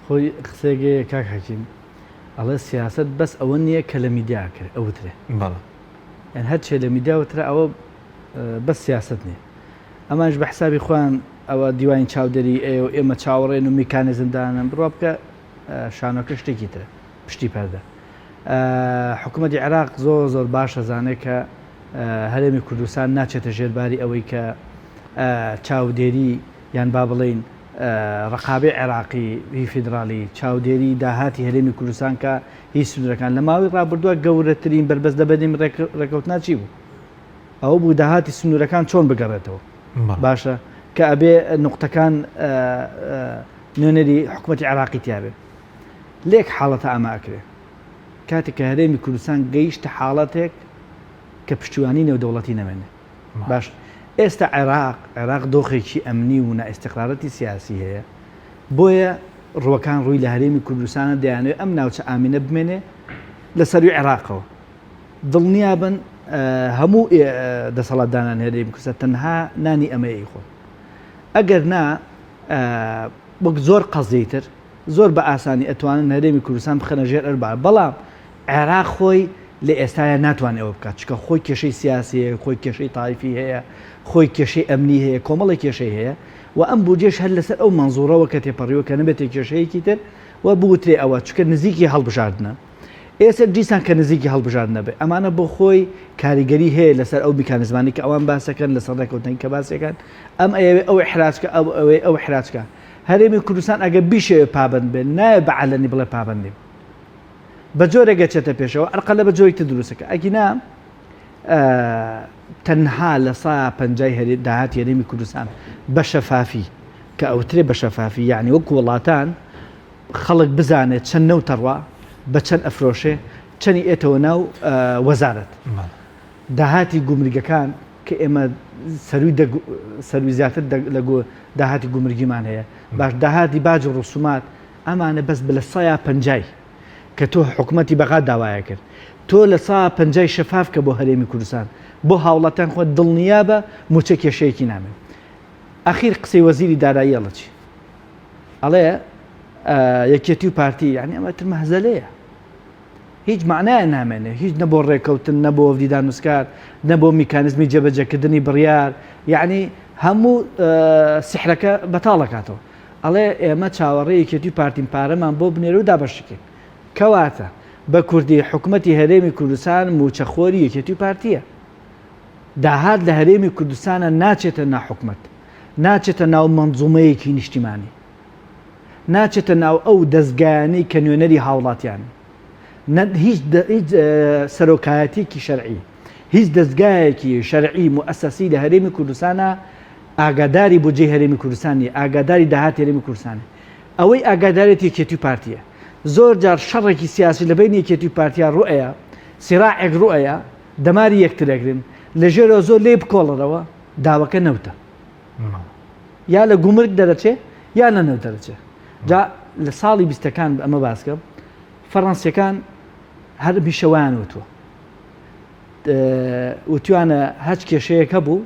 خۆی قسێگەیە کاک حەکیم ئەڵێ سیاست بەس ئەوە نییە کە لە میدیا کرد ئەوترێ یان هەرچێ لە میدیاوترە ئەوە بەس سیاست نییە ئەمانش بە حسابی خۆیان ئەوە دیوانی چاودێری ئێمە چاوەڕێن و میکانیزمدانن بڕوا بکە شانۆکە شتێکی ترە پشتی پەردە حکوومەتی عێراق زۆر باش ئەزانێت کە هەرێمی کوردستان ناچێتە ژێرباری ئەوەی کە چاودێری یان با بڵین ڕقابەی عێراقی هی فیدرالی چاودێری داهاتی هەرێمی کوردستان کە هیچ سنوورەکان لە ماوەی ڕابردووە گەورەترین بربەست دەبەدیم ڕێکەوتنا چی بوو ئەو بوو داهاتی سنوورەکان چۆن بگەڕێتەوە باشە کە ئەبێ نقطەکان نوێنەری حکوومەتی عێراقی تیاابێ لێک حاڵەتە ئەمە ئەکرێ کاتێک کە هەرێمی کوردستان گەیشتە حاڵەتێک کە پشتیوانی نێودەوڵەتی نەمێنێ باش ئێستا عێراق دۆخێکی ئەمنی و نائستقرارەتی سیاسی هەیە بۆیە ڕوەکان ڕووی لە هەرێمی کوردستانە دەیانوێت ئەم ناوچە ئامینە بمێنێ لە سەروی عێراقەوە دڵنیا بن هەموو دەسەڵاتدانان هەرێمی کوردستان تەنها نانی ئەمەیەی خۆ ئەگەر نا وەک زۆر قەزەیتر زۆر بە ئاسانی ئەتوانن هەرێمی کوردستان بخەنە ژێر ئەربار بەڵام عێراق خۆی لە ئێستاە ناتوانێت ئەوە بکات چکە خۆی کێشەی سیاسی هەیە خۆی کێشەی تایفی هەیە خۆی کێشەی ئەمنی هەیە کۆمەڵی کێشەی هەیە و ئەم بودجێش هەر لەسەر ئەو منزوڕەوە کە تێپەڕیوە کە نەبێت کێشەیەکی تر و بوترێ ئەوە چکە نزیکی هەڵبژاردنە ئێستا دیسان کە نزیکی هەڵبژاردنە بێ ئەمانە بۆ خۆی کاریگەری هەیە لەسەر ئەو میکانیزمانی کە ئەوان باسەکەن لەسەر ڕێکەوتنی کە باسەکەن ئەم ئەو حراجکە ئەو حراجکە هەرێمی کوردستان ئەگە بیشێ پابند بێن نایە بەعەلەنی بڵێ پابندیم بە جۆرێکە چێتە پێشەوە ئەرقەلە بە جۆی تر دروستەکە ئەگینا تەنها لە 150 داهاتی هەرێمی کوردستان بە شەفافی کە ئەوترێ بە شەفافی یعنی وەکو وڵاتان خەڵک بزانێت چەند نەوتەڕوا بە چەند ئەفرۆشێ چەندی ئێتەوە ناو وەزارەت داهاتی گومرگەکان کە ئێمە سەروی زیاتر لە داهاتی گومرگیمان هەیە باش داهاتی باج و ڕسومات ئەمانە بەس بە لە 150 کە تۆ حکوومەتی بەغا داوایە کرد تۆ لە 150 شەفاف کە بۆ هەرێمی کوردستان بۆ هاوڵاتیان خۆ دڵنیا بە موچە کێشەیەکی نامێت ئەخیر قسەی وەزیری دارایی ئەڵە چی ئەڵێ یەکێتی و پارتی یعنی ئەمە تر مەهزەلەیە هیچ معنایە نامێنێ هیچ نە بۆ ڕێکەوتن نە بۆ وەفدیدان نووسکار نە بۆ میکانیزمی جێبەجێکردنی بڕیار یعنی هەموو سحرەکە بەتاڵەکاتەوە ئەڵێ ئێمە چاوەڕێ یەکێتی و پارتیم پارەمان بۆ بنێرە و دابەشکێن کەواتە بە کوردی حکوومەتی هەرێمی کوردستان موچەخۆری یەکێتی و پارتیە داهات لە هەرێمی کوردستانە ناچێتە ناحکومەت ناچێتە ناو مەنزومەیەکی نیشتیمانی ناچێتە ناو ئەو دەستگایانەی کە نوێنەری هاوڵاتیان هیچ سەرۆکایەتێکی شەرعی هیچ دەستگایەکی شەرعی موئەسەسی لە هەرێمی کوردستانە ئاگاداری بودجەی هەرێمی کوردستانی ئاگاداری داهاتی هەرێمی کوردستانی ئەوەی ئاگادارێتی یەکێتی و پارتیە زۆر جار شەڕێکی سیاسی لە بین یەکێتی و پارتیا ڕوئەیە سیراعێک ڕوئەیە دەماری یەکترەگرن لە ژێرەوە زۆر لێ بکۆڵەرەوە داوەکە نەوتە یا لە گومرگ دەرەچێ یا لە نەوت دەرەچێ جا لە ساڵی 20ەکان ئەمە باسکە فەڕەنسیەکان هەر بیشەوایان وتووە وتوانە هەچ کێشەیەک هەبوو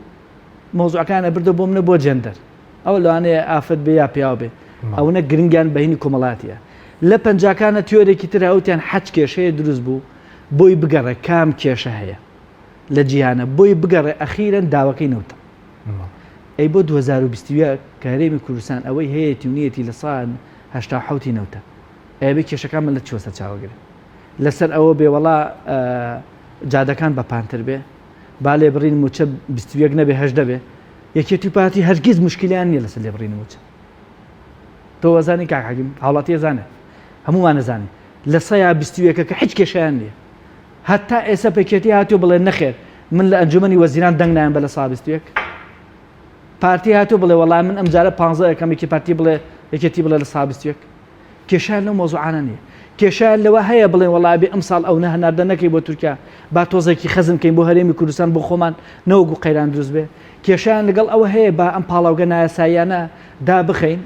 مۆزوعەکانە بردە بۆ منە بۆ جەندەر ئەو لەوانەیە ئافرەت بێ یا پیاو بێ ئەوەنە گرنگیان بەهینی کۆمەڵاتیە لە پەنجاکانە تیۆرێکی تر هەوتیان حەچ کێشەیە دروست بوو بۆی بگەڕێ کام کێشە هەیە لە جیهانە بۆی بگەڕێ ئەخیرەن داوەکەی نەوتە ئەی بۆ 2020 کە هەرێمی کوردستان ئەوەی هەیەی و نیەتی لە ساڵ 1970 نەوتە ئەبێ کێشەکان من لە چۆسە چاوەگرێت لەسەر ئەوە بێوەڵا جادەکان بەپانتر بێ با لێ بڕین موچە 21 نەبێ هەژدە بێ یەکێتی و پارتی هەرگیز مشکلیان نییە لەسەر لێ بڕین موچە تۆ وەزانی کاک حەکیم هاوڵاتی زانێت هەمومان نەزانێت لە 121 کە هیچ کێشەیان نییە هەتا ئێستا پێکێتی هاتووە بڵێ نەخێر من لە ئەنجومەنی وەزیران دەنگ نایەن بە لە 121 پارتی هاتووە بڵێ وەڵام من ئەمجارە 15 یەکەمێکی پارتی بڵێ یەکێتی بڵێ لە 121 کێشیان لەو مۆزوعانە نییە کێشیان لەوە هەیە بڵێن وەڵا بێ ئەم ساڵ ئەو هەناردە نەکەی بۆ تورکیا با تۆزێکی خەزم کەین بۆ هەرێمی کوردستان بۆ خۆمان نەوەگو قەیران دروست بێ کێشیان لەگەڵ ئەوە هەیە با ئەم پاڵاوگە نایاساییانە دا بخەین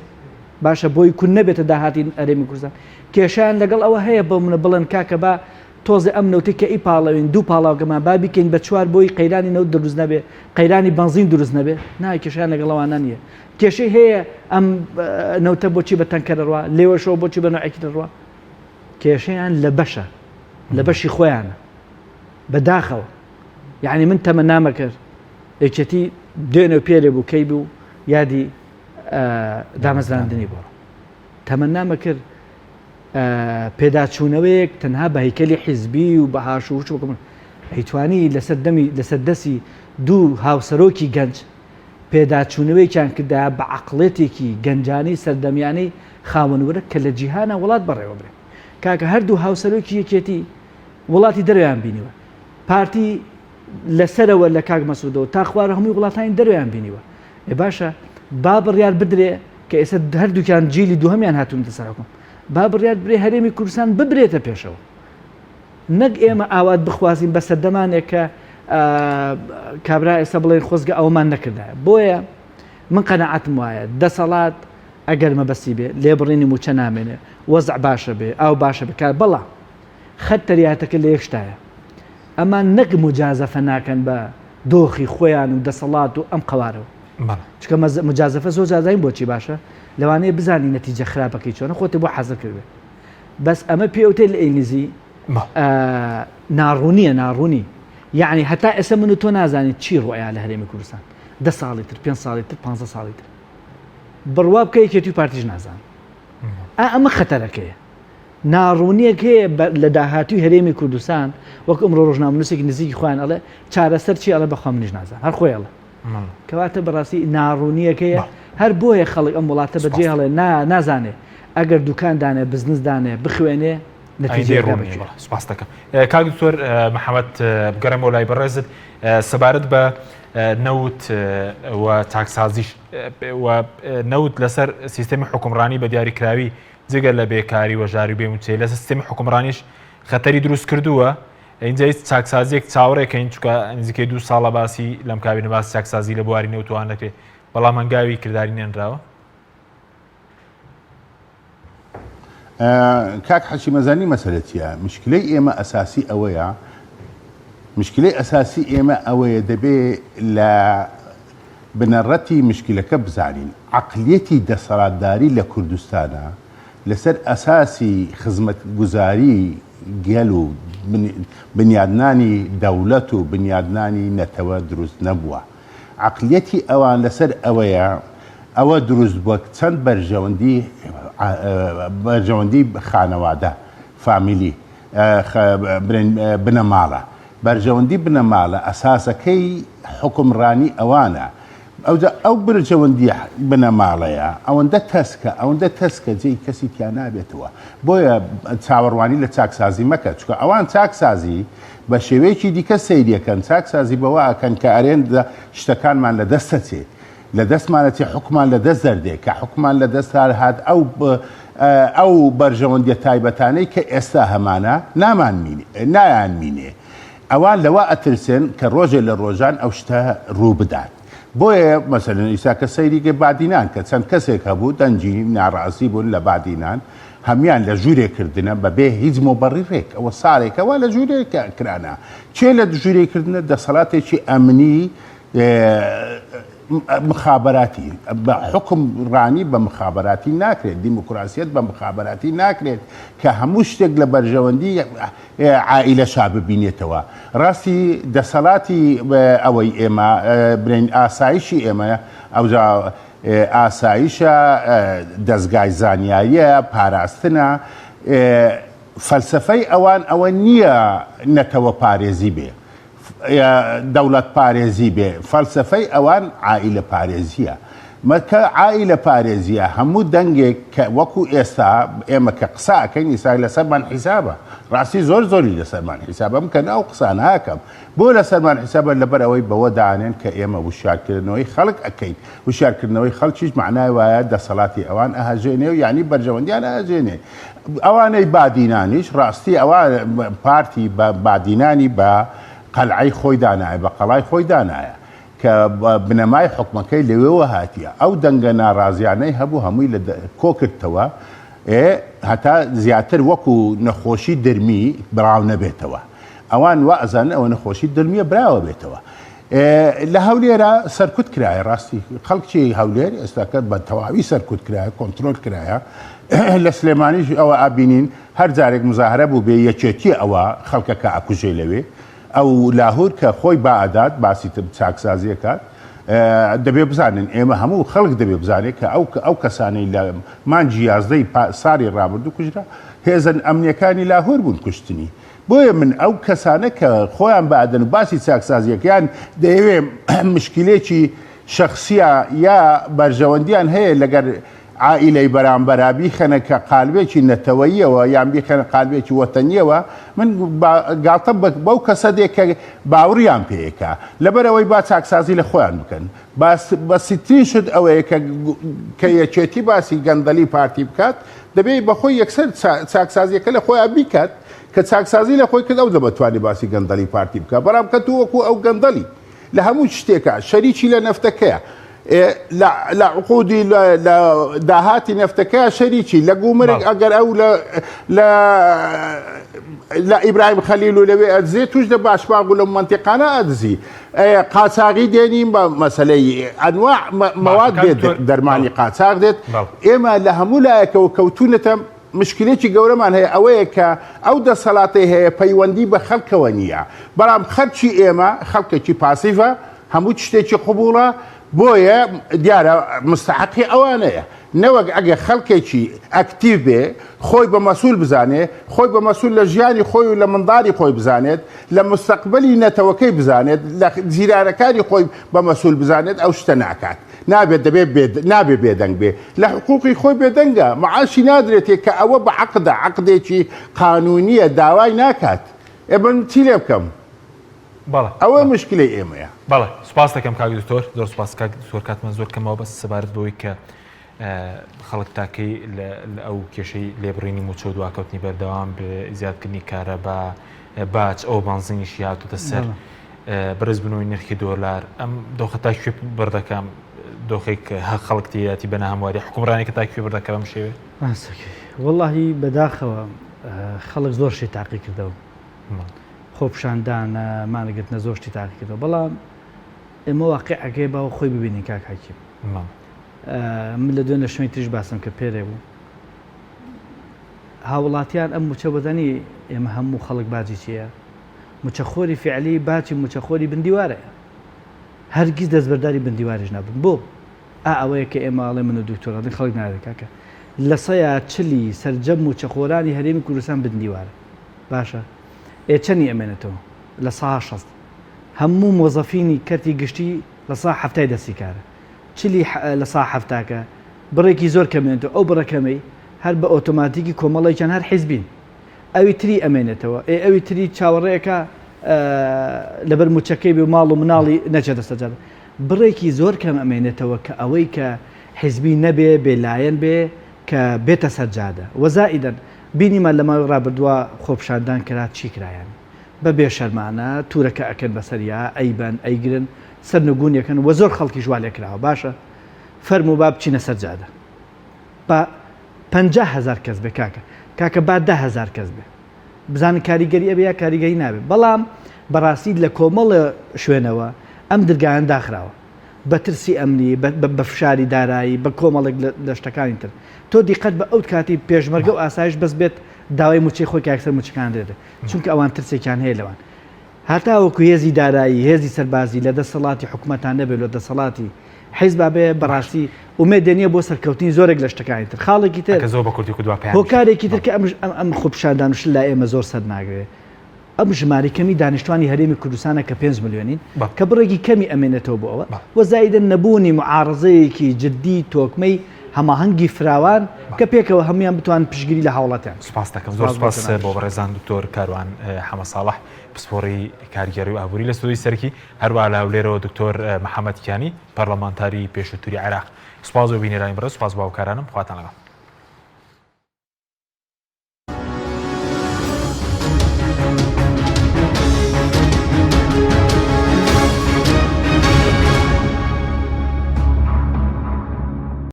باشە بۆی کون نەبێتە داهاتی هەرێمی کوردستان کێشیان لەگەڵ ئەوە هەیە بۆ منە بڵێن کاکە با تۆزە ئەم نەوتی کە ئی پاڵەوین دوو پاڵاوگەمان با بیکەین بە چوار بۆی قەیرانی نەوت دروست نەبێ قەیرانی بنزین دروست نەبێ نای کێشیان لەگەڵەوانە نییە کێشەی هەیە ئەم نەوتە بۆچی بە تەنکە دەڕوا لێوەشەوە بۆچی بە نوعێکی دەڕوا کێشەیان لە بەشە لە بەشی خۆیانە بەداخەوە یعنی من تەمەنامە کرد یەکێتی دوێنێ پێرێ بوو کەی بوو یادی دامەزراندنی بۆ تەمەنامە کرد پێداچوونەوەیەک تەنها بە هەیکەلی حیزبی و بە هاشوچ بکەم ئەیتوانی لەسەر دەستی دوو هاوسەرۆکی گەنج پێداچوونەوەیکیان کردا بە عەقڵێتێکی گەنجانی سەردەمیانەی خاوەنوەرە کە لە جیهانە وڵات بەڕێوە برێ کاکە هەردوو هاوسەرۆکی یەکێتی وڵاتی دەرویان بینیوە پارتی لەسەرەوە لە کاک مەسعودەوە تا خوارە هەمووی وڵاتانی دەرویان بینیوە باشە با بڕیار بدرێ کە ئێستا هەردووکیان جیلی دووهەمیان هاتوونتە سەر حکوم با بڕیار برێ هەرێمی کوردستان ببرێتە پێشەوە نەک ئێمە ئاوات بخوازیین بە سەردەمانێک کە کابرا ئێستا بڵێن خۆزگە ئەومان نەکردایە بۆیە من قەنەعەتم وایە دەسەڵات ئەگەر مەبەستی بێ لێبڕینی موچە نامێنێ وەزع باشە بێ ئاو باشە بکار بەڵام خەت تەریاتەکە لە یەکشتایە ئەمان نەک مجازەفە ناکەن بە دۆخی خۆیان و دەسەڵات و ئەم قەوارەوە چکە مجازەفە زۆر جازاین بۆچی باشە لەوانەیە بزانی نەتیجە خراپەکەی چۆنە خۆتی بۆ حەزر کردێ بەس ئەمە پێوتێ لە ئینگلیزی ناڕوونی یعنی هەتا ئێستا من و تۆ نازانیت چی ڕۆیان لە هەرێمی کوردستان 10 ساڵی تر 5 ساڵی تر 5 ساڵی تر بڕوا بکە یەکێتی و پارتیش نازان ئەمە خەتەرەکەیە ناڕوونیەک هەیە لە داهاتوی هەرێمی کوردستان وەک ئەمڕۆ ڕۆژنامەنووسێکی نزیکی خۆیان ئەڵێ چارەسەر چی ئەڵێ بەخوا منیش نازان هەر خۆی ئەڵێ کەواتە بەڕاستی ناڕوونیەک هەیە هەر بۆیە خەڵک ئەم وڵاتە بەجێ هەڵێ نازانێ ئەگەر دوکاندانێ بزنسدانێ بخوێنێ نەتیجەی سپاس دەکەم کاک دکتۆر محەممەد بگەڕێمەوە لای بەڕێزت سەبارەت بە نەوت و تاکسازیش و نەوت لەسەر سیستەمی حکومڕانی بە دیاریکراوی جگە لە بێکاری و ژاری بێ وچێ لە سیستەمی حکومڕانیش خەتەری دروست کردووە اینجا هیچ چاکسازیەک چاوەڕێکەین چکە نزیکەی 2 ساڵە باسی لەم کابینە باسی چاکسازی لە بواری نەوتوان دەکرێت بەڵام هەنگاوی کردداری نێنراوە کاک حەشی مەزانی مەسەلەتیە مشکلەی ئێمە ئەساسی ئەوەیە مشکلەی ئەساسی ئێمە ئەوەیە دەبێ لە بنەڕەتی مشکلەکە بزانین عەقلیەتی دەسەڵاتداری لە کوردستانە لەسەر ئەساسی خزمەتگوزاری گەل و بنیادنانی دەوڵەت و بنیادنانی نەتەوە دروست نەبووە عەقلیەتی ئەوان لەسەر ئەوەیە ئەوە دروست بووە چەند بەرژەوەندی خانەوادە فامیلی بنەماڵە بەرژەوەندی بنەماڵە ئەساسەکەی حکومڕانی ئەوانە ئەو برژەوەندی بنەماڵەیە ئەوەندە تەسکە جێی کەسی تیا نابێتەوە بۆیە چاوەڕوانی لە چاکسازی مەکە چکە ئەوان چاکسازی بە شێوەیەکی دیکە سەیریەکەن چاکسازی بەوە ئەکەن کە ئەرێن شتەکانمان لە دەستە چێت لە دەستمانەتی حکومان لە دەست دەردێت کە حکومان لە دەست هات ئەو بەرژەوەندیە تایبەتانەی کە ئێستا هەمانە نایان مینێ ئەوان لەوە ئەترسێن کە ڕۆژێ لە ڕۆژان ئەو شتە ڕوو بدات بۆیە مەسەلەن ئیسا کە سەیریگە بادینان کە چەند کەسێک هەبوو دەنجی ناڕازی بوون لە بادینان هەمیان لە ژوورێکردنە بەبێ هیچ مۆبەڕی ڕێک ئەوە ساڵێکەوە لە ژوورێک کرانە چێ لە ژوورێکردنە دەسەڵاتێکی ئەمنی مخابراتی بە حکمڕانی بە مخابراتی ناکرێت دیموکراسیەت بە مخابراتی ناکرێت کە هەموو شتێک لە بەرژەوەندی عائیلە شا ببینێتەوە ڕاستی دەسەڵاتی ئەوەی ئێمە برین ئاسایشی ئێمە ئەوجا ئاسایشە دەستگای زانیاریە پاراستنە فەلسفەی ئەوان ئەوە نییە نەتەوە پارێزی بێ دەوڵەت پارێزی بێ فەلسفەی ئەوان عائیلە پارێزیە مەکە عائیلە پارێزیە هەموو دەنگێک کە وەکو ئێستا ئێمە کە قساکەین ئیسا لەسەرمان حیسابە ڕاستی زۆری لەسەرمان حیسابە بکەن ئەو قسان هاکەم بۆ لەسەرمان حیسابە لەبەر ئەوەی بەوە دانێن کە ئێمە وشارکردنەوەی خەڵک ئەەکەین وشارکردنەوەی خەڵکیش معنای وایە دەسەڵاتی ئەوان ئەهەژێنێ و یعنی بەرژەوەندیان ئەهەژێنێ ئەوانەی بادینانیش ڕاستی ئەوان پارتی بادینانی بە قەلعەی خۆی دانایە بە قەڵای خۆی دانایە کە بنەمای حکومەکەی لەوێەوە هاتیە ئەو دەنگە ناڕازیانەی هەبوو هەمووی لە کۆکردتەوە هەتا زیاتر وەکو نەخۆشی دەرمی براو نەبێتەوە ئەوان وەزانن ئەوە نەخۆشی دەرمیە براوە بێتەوە لە هەولێرە سەرکوت کرایە ڕاستی خەڵکی هەولێر ئێستاکە بە تەواوی سەرکوت کرایە کۆنتترۆل کرایە لە سلێمانیش ئەوە ئابینین هەر جارێک مزاهرە بوو بێ یەکێتی ئەوە خەڵکەکە ئەکوژێ لەوێ ئەو لاهور کە خۆی باعداد باسی چاکسازیە کات دەبێ بزانن ئێمە هەموو خەڵک دەبێ بزانێت کە ئەو کەسانەی لە مانجی 11 ساڵی ڕابردوو کوژرا هێزن ئەمنیەکانی لاهور بوون کوشتنی بۆیە من ئەو کەسانە کە خۆیان بەعدن و باسی چاکسازیەکەیان دەیەوێ مشکلێکی شخصیە یا بەرژەوەندیان هەیە لەگەر عائیلەی بەرامبەرا بیخەنە کە قالبێکی نەتەوەییەوە یان بیخەنە قالبێکی وەتەنیەوە من گاڵتە بەو کەسە دێک کە باوریان پێیەکە لەبەرەوەی با چاکسازی لە خۆیان بکەن بەسیترین شت ئەوەیە کە یەکێتی باسی گەندەلی پارتی بکات دەبێت بەخۆی یەکسەر چاکسازیەکە لە خۆیان بیکات کە چاکسازی لە خۆی کرد ئەو دەبەتوانی باسی گەندەلی پارتی بکە بەڕام کە تو وەکو ئەو گەندەلی لە هەموو شتێکە شەریکی لە نەفتەکەیە لە عقودی لە داهاتی نەفتەکە شەریکی لە گومرگ ئەگەر ئەو لە ئیبراهیم خەلیل و لەوێ ئەدزێ توش دە باشباغ و لە منتیقانە ئەدزی قاچاغی دێنین بە مەسەلەی ئەنواع مەواد دێت دەرمانی قاچاغ دێت ئێمە لە هەموو لایەکەوە کەوتونەتە مشکلێکی گەورەمان هەیە ئەوەیە کە ئەو دەسەڵاتی هەیە پەیوەندی بە خەڵکەوە نییە بەڵام خەرچی ئێمە خەڵکێکی پاسیڤە هەموو شتێکی قبوڵە بۆیە دیارە مستحقی ئەوانەیە نەوەک ئەگە خەڵکێکی ئەکتیو بێ خۆی بە مەسوول بزانێ خۆی بە مەسوول لە ژیانی خۆی و لە منداڵی خۆی بزانێت لە مستەقبەلی نەتەوەکەی بزانێت لە زیرانەکانی خۆی بە مەسوول بزانێت ئەو شتە ناکات نابێت نابێ بێدەنگ بێ لە حقوقی خۆی بێدەنگە معاشی نادرێتێک کە ئەوە بە عقدێکی قانونیە داوای ناکات ئێمە چی لێ بکەم ئەوە مشکلی ئێمەیە بەڵێ سوپاس دەکەم کاک دکتۆر زۆر سوپاس کاک دکتۆر کاتمان زۆر کەمەوە بەس سەبارەت بەوەی کە خەڵک تاکەی لە ئەو کێشەی لێبڕینی موچە و دواکەوتنی بەردەوام بە زیادکردنی کارە بە باج ئەو بانزینیشی هاتوتە سەر بەرز بنەوەی نرخی دۆلار ئەم دۆخە تاکوێ بەردەکەم دۆخێک خەڵک تێیاتی بە ناهەمواری حکومڕانی کە تاکوێ بەردەکە بەم شێوێ وەڵاهی بەداخەوە خەڵک زۆر شی تاقی کردەوە خۆپشاندانە مانەگرتنە زۆر شتی تاقی کردەوە بەڵام ئێمە واقعەکەی باوە خۆی ببینین کاک حەکیم من لە دوێن لە شوێنی تریش باسم کە پێرێ بوو هاوڵاتیان ئەم موچە بەدەنی ئێمە هەموو خەڵک باجی چییە موچەخۆری فعلی باچی موچەخۆری بندیوارەیە هەرگیز دەستبەرداری بندیوارش نابن بۆ ئەوەیە کە ئێماڵێ من و دکتۆرادن خەڵک نادێت کاکە لە سەیە چلی سەرجەم موچەخۆرانی هەرێمی کوردستان بندیوارە باشە چەندی ئەمێنێتەوە لە ساها 60 هەموو مۆزەفینی کەرتی گشتی لە سا هەفتای دەستی کارە چلی لە سا هەفتاکە بڕێکی زۆر کەمێنێتەوە ئەو بڕەکەمەی هەر بە ئۆتۆماتیکی کۆمەڵێکیان هەر حیزبین ئەوی تری ئەمێنێتەوە ئەوی تری چاوەڕێەکە لەبەر موچەکەی بێ ماڵ و مناڵی نەچێتە سەجادە بڕێکی زۆر کەم ئەمێنێتەوە کە ئەوەی کە حیزبی نەبێ بێلایەن بێ کە بێتە سەجادە وەزائیدەن بینیمان لە ماوەی ڕابردووە خۆپشاندان کرا چی کرایان بە بێشەرمانە تورەکە ئەکەن بەسەریا ئەیبەن ئەیگرن سەرنگونیەکەن وە زۆر خەڵکی ژوا لێ کراوە باشە فەرموو با بچینە سەرجادە بە 50,000 کەس بێ کاکە با 10,000 کەس بێ بزانن کاریگەری ئەبێ یا کاریگەری نابێت بەڵام بەڕاستی لە کۆمەڵە شوێنەوە ئەم دەرگایان داخراوە بە ترسی ئەمنی بە فشاری دارایی بە کۆمەڵێک لە شتەکانی تر تۆ دیقەت بە ئەو کاتی پێشمەرگە و ئاسایش بەس بێت داوای موچەی خۆی کاکسەر موچەکان دێت چونکە ئەوان ترسێکیان هەیە لەوان هەتا وەکو هێزی دارایی هێزی سەربازی لە دەسەڵاتی حکوومەتان نەبێت لە دەسەڵاتی حیزب بێ بەڕاستی ومێدێنیە بۆ سەرکەوتنی زۆرێک لە شتەکانی تر خاڵێکی تر هۆکارێکی تر کە ئەم خۆپشاندان وش لای ئێمە زۆر سەر ناگرێت ئەم ژماری کەمی دانیشتوانی هەرێمی کوردستانە کە 5 ملیۆنین کە بڕێکی کەمی ئەمێنێتەوە بۆ ئەوە وەزایدە نەبوونی معارەزەیەکی جددی تۆکمەی هەماهەنگی فراوان کە پێکەوە هەمویان بتوان پشگیری لە هاوڵاتیان سوپاس دەکەم زۆر سوپاس بۆ بەڕێزان دکتۆر کاروان حەمە ساڵح پسپۆڕی کاریگەری و ئابووری لە سودی سەرکی هەروە لە هەولێرەوە دکتۆر محەممەد کیانی پەرلەمانتاری پێشووتوری عێراق سوپاس و بینێرانی بەڕێز سوپاس باوکارانم خواتان لەگەڵ